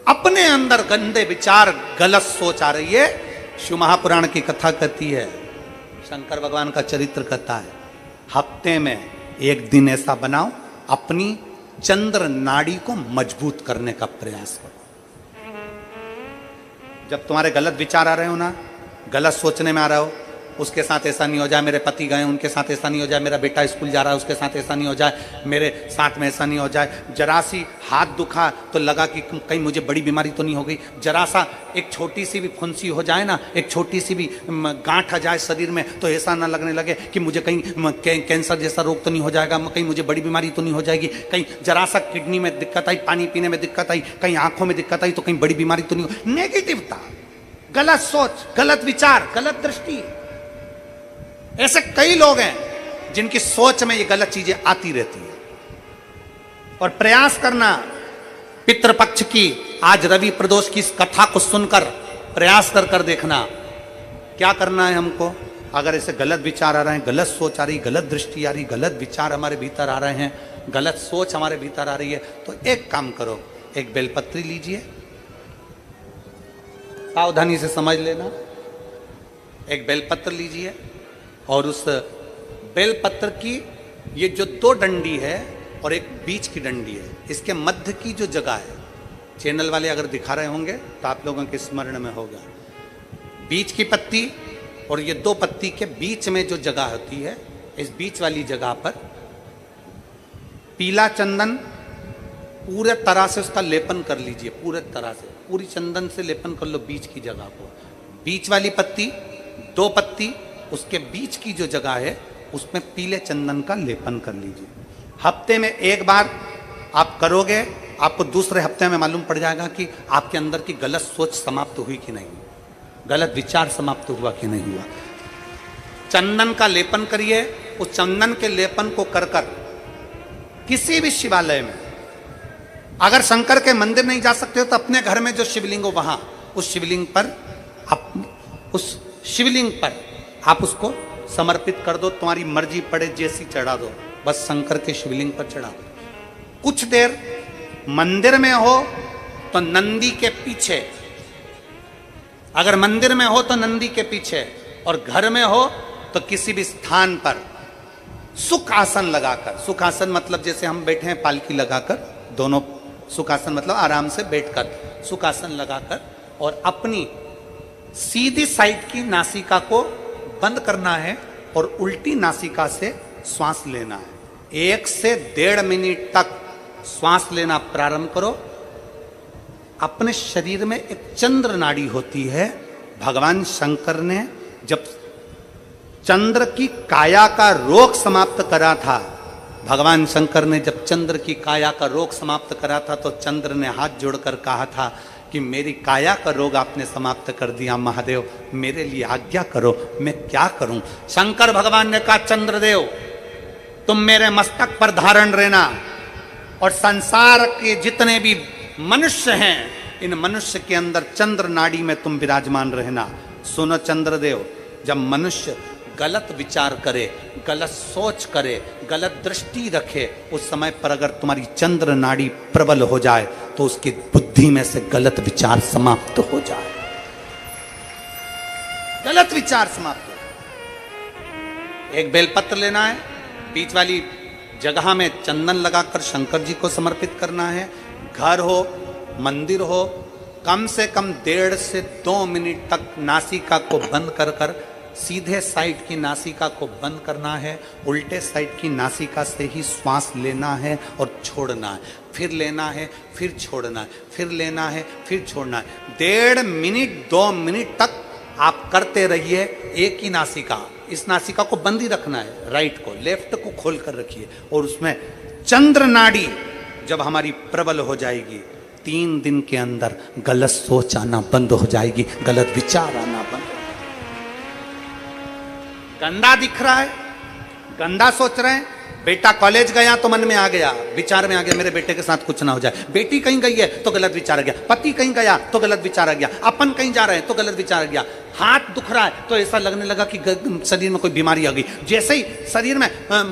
अपने अंदर गंदे विचार, गलत सोच आ रही है। शिव महापुराण की कथा कहती है, शंकर भगवान का चरित्र कहता है, हफ्ते में एक दिन ऐसा बनाओ अपनी चंद्र नाड़ी को मजबूत करने का प्रयास करो। जब तुम्हारे गलत विचार आ रहे हो ना, गलत सोचने में आ रहे हो, उसके साथ ऐसा नहीं हो जाए, मेरे पति गए उनके साथ ऐसा नहीं हो जाए, मेरा बेटा स्कूल जा रहा है उसके साथ ऐसा नहीं हो जाए, मेरे साथ में ऐसा नहीं हो जाए, जरा सी हाथ दुखा तो लगा कि कहीं मुझे बड़ी बीमारी तो नहीं हो गई, जरा सा एक छोटी सी भी फुंसी हो जाए ना, एक छोटी सी भी गांठ आ जाए शरीर में तो ऐसा ना लगने लगे कि मुझे कहीं कैंसर जैसा रोग तो नहीं हो जाएगा, कहीं मुझे बड़ी बीमारी तो नहीं हो जाएगी, कहीं जरा सा किडनी में दिक्कत आई, पानी पीने में दिक्कत आई, कहीं आंखों में दिक्कत आई तो कहीं बड़ी बीमारी तो नहीं हो। नेगेटिवता, गलत सोच, गलत विचार, गलत दृष्टि। ऐसे कई लोग हैं जिनकी सोच में ये गलत चीजें आती रहती है। और प्रयास करना, पितृपक्ष की आज रवि प्रदोष की इस कथा को सुनकर प्रयास कर देखना क्या करना है हमको। अगर ऐसे गलत विचार आ रहे हैं, गलत सोच आ रही, गलत दृष्टि आ रही, गलत विचार हमारे भीतर आ रहे हैं, गलत सोच हमारे भीतर आ रही है, तो एक काम करो, एक बेलपत्री लीजिए, सावधानी से समझ लेना, एक बेलपत्र लीजिए और उस बेलपत्र की ये जो दो डंडी है और एक बीच की डंडी है, इसके मध्य की जो जगह है, चैनल वाले अगर दिखा रहे होंगे तो आप लोगों के स्मरण में होगा, बीच की पत्ती और ये दो पत्ती के बीच में जो जगह होती है, इस बीच वाली जगह पर पीला चंदन पूरे तरह से उसका लेपन कर लीजिए, पूरे तरह से पूरी चंदन से लेपन कर लो बीच की जगह को। बीच वाली पत्ती, दो पत्ती, उसके बीच की जो जगह है उसमें पीले चंदन का लेपन कर लीजिए। हफ्ते में एक बार आप करोगे, आपको दूसरे हफ्ते में मालूम पड़ जाएगा कि आपके अंदर की गलत सोच समाप्त हुई कि नहीं, गलत विचार समाप्त हुआ कि नहीं हुआ। चंदन का लेपन करिए, उस चंदन के लेपन को कर किसी भी शिवालय में, अगर शंकर के मंदिर नहीं जा सकते हो तो अपने घर में जो शिवलिंग हो वहां, उस शिवलिंग पर आप उसको समर्पित कर दो, तुम्हारी मर्जी पड़े जैसी चढ़ा दो, बस शंकर के शिवलिंग पर चढ़ा दो। कुछ देर मंदिर में हो तो नंदी के पीछे, अगर मंदिर में हो तो नंदी के पीछे, और घर में हो तो किसी भी स्थान पर सुख आसन लगाकर, सुख आसन मतलब जैसे हम बैठे हैं पालकी लगाकर, दोनों सुख आसन मतलब आराम से बैठकर, सुख आसन लगाकर, और अपनी सीधी साइड की नासिका को बंद करना है और उल्टी नासिका से श्वास लेना है। 1 से 1.5 मिनट तक श्वास लेना प्रारंभ करो। अपने शरीर में एक चंद्र नाड़ी होती है। भगवान शंकर ने जब चंद्र की काया का रोग समाप्त करा था, भगवान शंकर ने जब चंद्र की काया का रोग समाप्त करा था तो चंद्र ने हाथ जोड़कर कहा था कि मेरी काया का रोग आपने समाप्त कर दिया महादेव, मेरे लिए आज्ञा करो, मैं क्या करूं। शंकर भगवान ने कहा, चंद्रदेव तुम मेरे मस्तक पर धारण रहना और संसार के जितने भी मनुष्य हैं, इन मनुष्य के अंदर चंद्र नाड़ी में तुम विराजमान रहना। सुनो चंद्रदेव, जब मनुष्य गलत विचार करे, गलत सोच करे, गलत दृष्टि रखे, उस समय पर अगर तुम्हारी चंद्र नाड़ी प्रबल हो जाए तो उसकी बुद्धि में से गलत विचार समाप्त हो जाए, गलत विचार समाप्त हो। एक बेलपत्र लेना है, बीच वाली जगह में चंदन लगाकर शंकर जी को समर्पित करना है। घर हो, मंदिर हो, कम से कम 1.5 से 2 मिनट तक नासिका को बंद कर सीधे साइड की नासिका को बंद करना है, उल्टे साइड की नासिका से ही श्वास लेना है और छोड़ना है, फिर लेना है, फिर छोड़ना है, फिर लेना है, फिर छोड़ना है। 1.5 मिनट 2 मिनट तक आप करते रहिए एक ही नासिका, इस नासिका को बंद ही रखना है, राइट को, लेफ्ट को खोल कर रखिए और उसमें चंद्र नाड़ी जब हमारी प्रबल हो जाएगी 3 दिन के अंदर गलत सोच आना बंद हो जाएगी, गलत विचार आना बंद। गंदा दिख रहा है, गंदा सोच रहे हैं, बेटा कॉलेज गया तो मन में आ गया, विचार में आ गया मेरे बेटे के साथ कुछ ना हो जाए, बेटी कहीं गई है तो गलत विचार आ गया, पति कहीं गया तो गलत विचार आ गया, अपन कहीं जा रहे हैं तो गलत विचार आ गया, हाथ दुख रहा है तो ऐसा लगने लगा कि शरीर में कोई बीमारी आ गई, जैसे ही शरीर में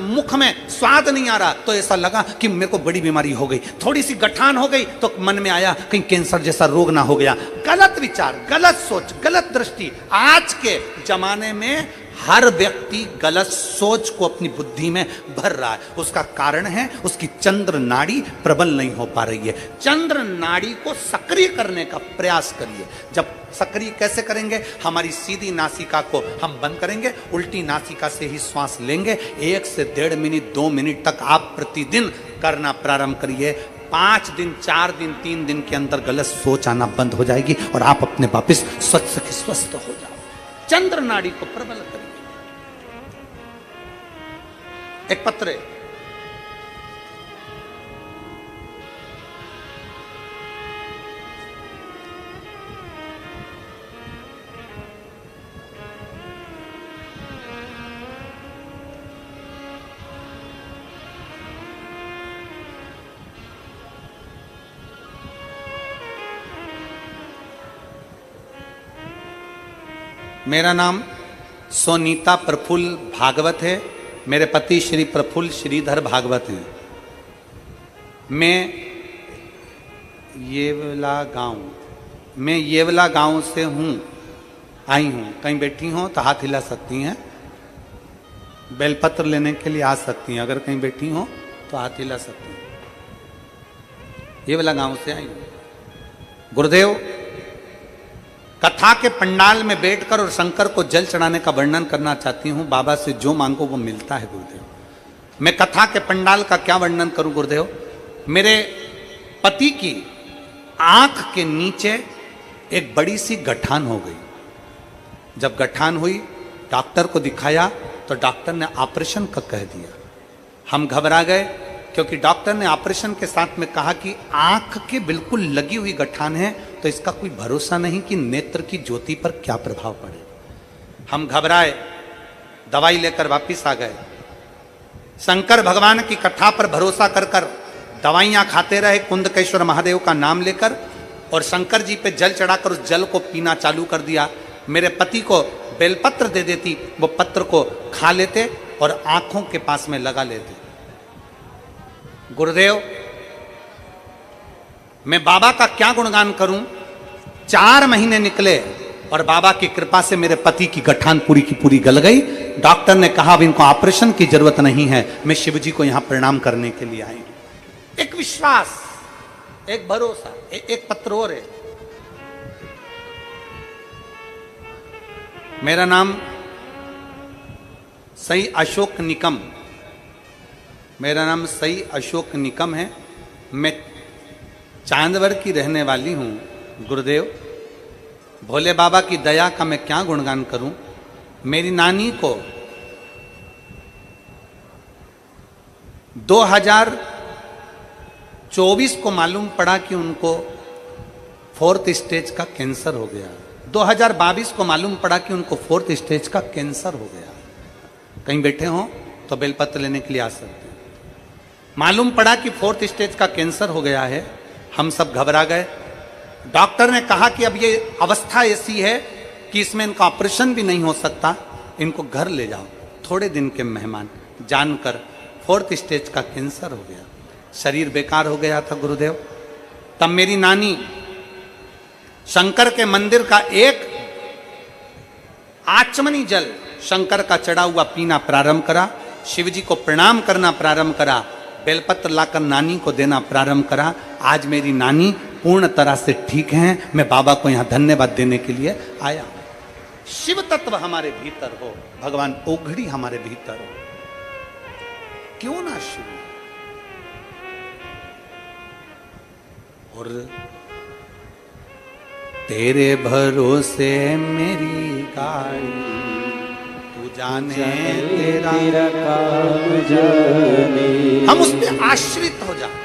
मुख में स्वाद नहीं आ रहा तो ऐसा लगा कि मेरे को बड़ी बीमारी हो गई, थोड़ी सी गठान हो गई तो मन में आया कहीं कैंसर जैसा रोग ना हो गया। गलत विचार, गलत सोच, गलत दृष्टि। आज के जमाने में हर व्यक्ति गलत सोच को अपनी बुद्धि में भर रहा है, उसका कारण है उसकी चंद्र नाड़ी प्रबल नहीं हो पा रही है। चंद्र नाड़ी को सक्रिय करने का प्रयास करिए। जब सक्रिय कैसे करेंगे? हमारी सीधी नासिका को हम बंद करेंगे, उल्टी नासिका से ही श्वास लेंगे। 1 से 1.5 मिनट 2 मिनट तक आप प्रतिदिन करना प्रारंभ करिए। 5 दिन 4 दिन 3 दिन के अंदर गलत सोच आना बंद हो जाएगी और आप अपने वापिस स्वस्थ हो जाओ। चंद्र नाड़ी को प्रबल करिए। एक पत्र है, मेरा नाम सोनीता प्रफुल्ल भागवत है। मेरे पति श्री प्रफुल्ल श्रीधर भागवत हैं। मैं येवला गांव से हूँ, आई हूँ। कहीं बैठी हो तो हाथ हिला सकती हैं, बेलपत्र लेने के लिए आ सकती हैं। अगर कहीं बैठी हो तो हाथ हिला सकती हैं। येवला गांव से आई हूँ। गुरुदेव, कथा के पंडाल में बैठकर और शंकर को जल चढ़ाने का वर्णन करना चाहती हूँ। बाबा से जो मांगो वो मिलता है गुरुदेव। मैं कथा के पंडाल का क्या वर्णन करूं गुरुदेव? मेरे पति की आंख के नीचे एक बड़ी सी गठान हो गई। जब गठान हुई, डॉक्टर को दिखाया तो डॉक्टर ने ऑपरेशन का कह दिया। हम घबरा गए क्योंकि डॉक्टर ने ऑपरेशन के साथ में कहा कि आंख के बिल्कुल लगी हुई गठान है, तो इसका कोई भरोसा नहीं कि नेत्र की ज्योति पर क्या प्रभाव पड़े। हम घबराए, दवाई लेकर वापिस आ गए। शंकर भगवान की कथा पर भरोसा कर कर दवाइयां खाते रहे, कुंदकेश्वर महादेव का नाम लेकर, और शंकर जी पे जल चढ़ाकर उस जल को पीना चालू कर दिया। मेरे पति को बेलपत्र दे देती, वो पत्र को खा लेते और आंखों के पास में लगा लेते। गुरुदेव, मैं बाबा का क्या गुणगान करूं? 4 महीने निकले और बाबा की कृपा से मेरे पति की गठान पूरी की पूरी गल गई। डॉक्टर ने कहा अब इनको ऑपरेशन की जरूरत नहीं है। मैं शिव जी को यहां प्रणाम करने के लिए आई हूं। एक विश्वास, एक भरोसा। एक पत्र और है। मेरा नाम सई अशोक निकम, मेरा नाम सई अशोक निकम है। मैं चांदवर की रहने वाली हूं। गुरुदेव, भोले बाबा की दया का मैं क्या गुणगान करूं? मेरी नानी को 2024 को मालूम पड़ा कि उनको 4th स्टेज का कैंसर हो गया। 2022 को मालूम पड़ा कि उनको 4th स्टेज का कैंसर हो गया। कहीं बैठे हो तो बेलपत्र लेने के लिए आ सकते हैं। मालूम पड़ा कि 4th स्टेज का कैंसर हो गया है। हम सब घबरा गए। डॉक्टर ने कहा कि अब ये अवस्था ऐसी है कि इसमें इनका ऑपरेशन भी नहीं हो सकता, इनको घर ले जाओ। थोड़े दिन के मेहमान जानकर 4th स्टेज का कैंसर हो गया। शरीर बेकार हो गया था गुरुदेव। तब मेरी नानी शंकर के मंदिर का एक आचमनी जल शंकर का चढ़ा हुआ पीना प्रारंभ करा। शिव जी को प्रणाम करना प्रारंभ करा। बेलपत्र लाकर नानी को देना प्रारंभ करा। आज मेरी नानी पूर्ण तरह से ठीक हैं। मैं बाबा को यहाँ धन्यवाद देने के लिए आया। शिव तत्व हमारे भीतर हो, भगवान ओघड़ी हमारे भीतर हो, क्यों ना शिव। और तेरे भरोसे मेरी गाड़ी, तू जाने तेरा काम जाने। हम उस पर आश्रित हो जाए,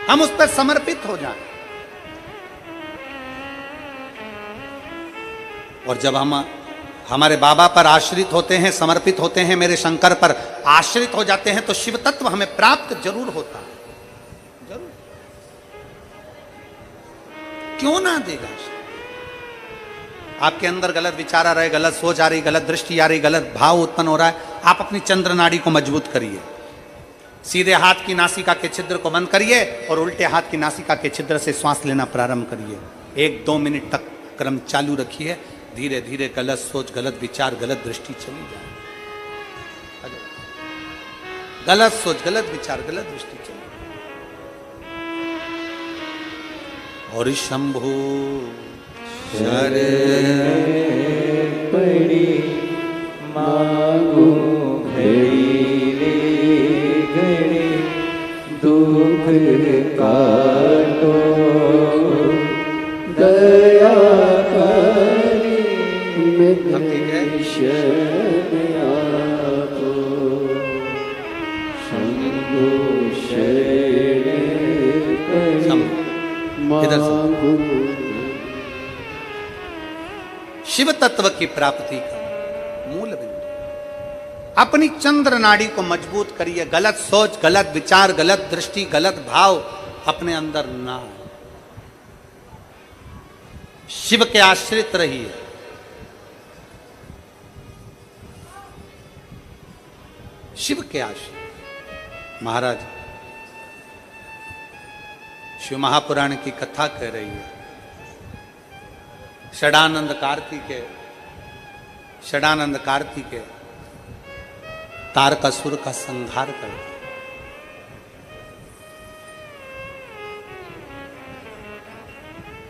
हम उस पर समर्पित हो जाए। और जब हम हमारे बाबा पर आश्रित होते हैं, समर्पित होते हैं, मेरे शंकर पर आश्रित हो जाते हैं, तो शिव तत्व हमें प्राप्त जरूर होता है, जरूर। क्यों ना देगा? आपके अंदर गलत विचार आ रहे, गलत सोच आ रही, गलत दृष्टि आ रही, गलत भाव उत्पन्न हो रहा है, आप अपनी चंद्र नाड़ी को मजबूत करिए। सीधे हाथ की नासिका के छिद्र को बंद करिए और उल्टे हाथ की नासिका के छिद्र से श्वास लेना प्रारंभ करिए। 1-2 मिनट तक क्रम चालू रखिए। धीरे धीरे गलत सोच, गलत विचार, गलत दृष्टि चली जाए। गलत सोच, गलत विचार, गलत दृष्टि चली। और शंभु शरण पड़ी मांगू घड़ी रे घड़ी, दुख काटो दया करी मेरे शरण आपो। शंभु शरण इधर से। मांगू। शिव तत्व की प्राप्ति का मूल बिंदु, अपनी चंद्र नाड़ी को मजबूत करिए। गलत सोच, गलत विचार, गलत दृष्टि, गलत भाव अपने अंदर ना आए। शिव के आश्रित रहिए। शिव के आश्रित। महाराज शिव महापुराण की कथा कह रही है। षडानंद कार्तिकेय तारकासुर का संहार कर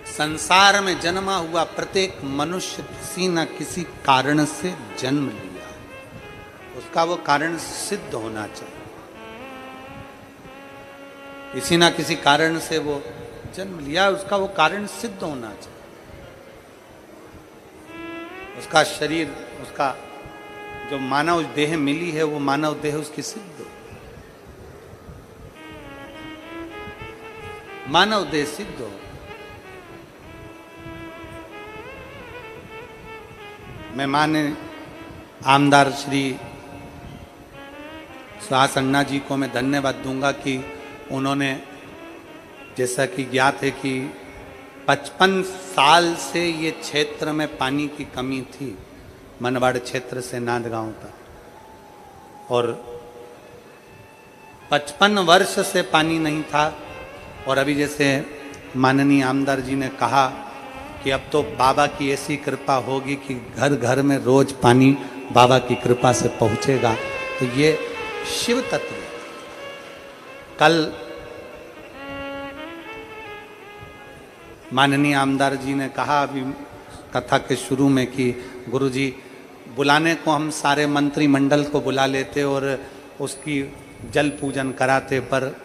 संसार में जन्मा हुआ प्रत्येक मनुष्य किसी न किसी कारण से जन्म लिया, उसका वो कारण सिद्ध होना चाहिए। किसी ना किसी कारण से वो जन्म लिया, उसका वो कारण सिद्ध होना चाहिए। उसका शरीर, उसका जो मानव देह मिली है, वो मानव देह उसकी सिद्ध हो, मानव देह सिद्ध हो। मैं माननीय आमदार श्री सुहास अन्ना जी को मैं धन्यवाद दूंगा कि उन्होंने, जैसा कि ज्ञात है कि 55 साल से ये क्षेत्र में पानी की कमी थी, मनवाड़ क्षेत्र से नांदगांव तक, और 55 वर्ष से पानी नहीं था। और अभी जैसे माननीय आमदार जी ने कहा कि अब तो बाबा की ऐसी कृपा होगी कि घर घर में रोज पानी बाबा की कृपा से पहुंचेगा। तो ये शिव तत्व। कल माननीय आमदार जी ने कहा अभी कथा के शुरू में कि गुरुजी बुलाने को हम सारे मंत्रिमंडल को बुला लेते और उसकी जल पूजन कराते, पर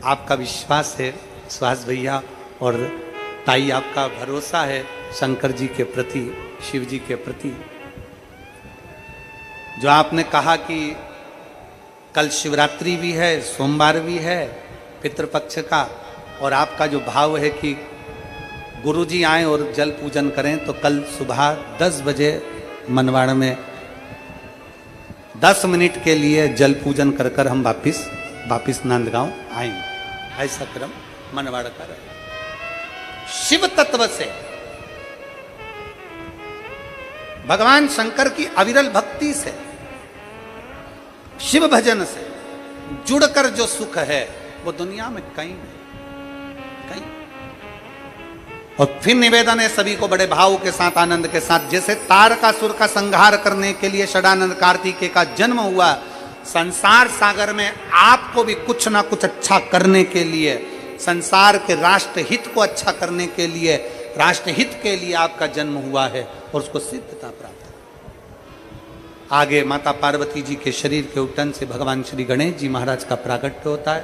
आपका विश्वास है सुहास भैया और ताई, आपका भरोसा है शंकर जी के प्रति, शिव जी के प्रति। जो आपने कहा कि कल शिवरात्रि भी है, सोमवार भी है पितृपक्ष का, और आपका जो भाव है कि गुरुजी आए और जल पूजन करें, तो कल सुबह 10 बजे मनवाड़ में 10 मिनट के लिए जल पूजन कर कर हम वापिस नांदगांव आएंगे। ऐसा क्रम मनवाड़ का रहे। शिव तत्व से, भगवान शंकर की अविरल भक्ति से, शिव भजन से जुड़कर जो सुख है वो दुनिया में कहीं नहीं, कहीं। और फिर निवेदन है सभी को बड़े भाव के साथ, आनंद के साथ, जैसे तारकासुर का संहार करने के लिए षडानंद कार्तिकेय का जन्म हुआ, संसार सागर में आपको भी कुछ ना कुछ अच्छा करने के लिए, संसार के राष्ट्र हित को अच्छा करने के लिए, राष्ट्र हित के लिए आपका जन्म हुआ है और उसको सिद्धता प्राप्त है। आगे माता पार्वती जी के शरीर के उठन से भगवान श्री गणेश जी महाराज का प्रागट्य होता है।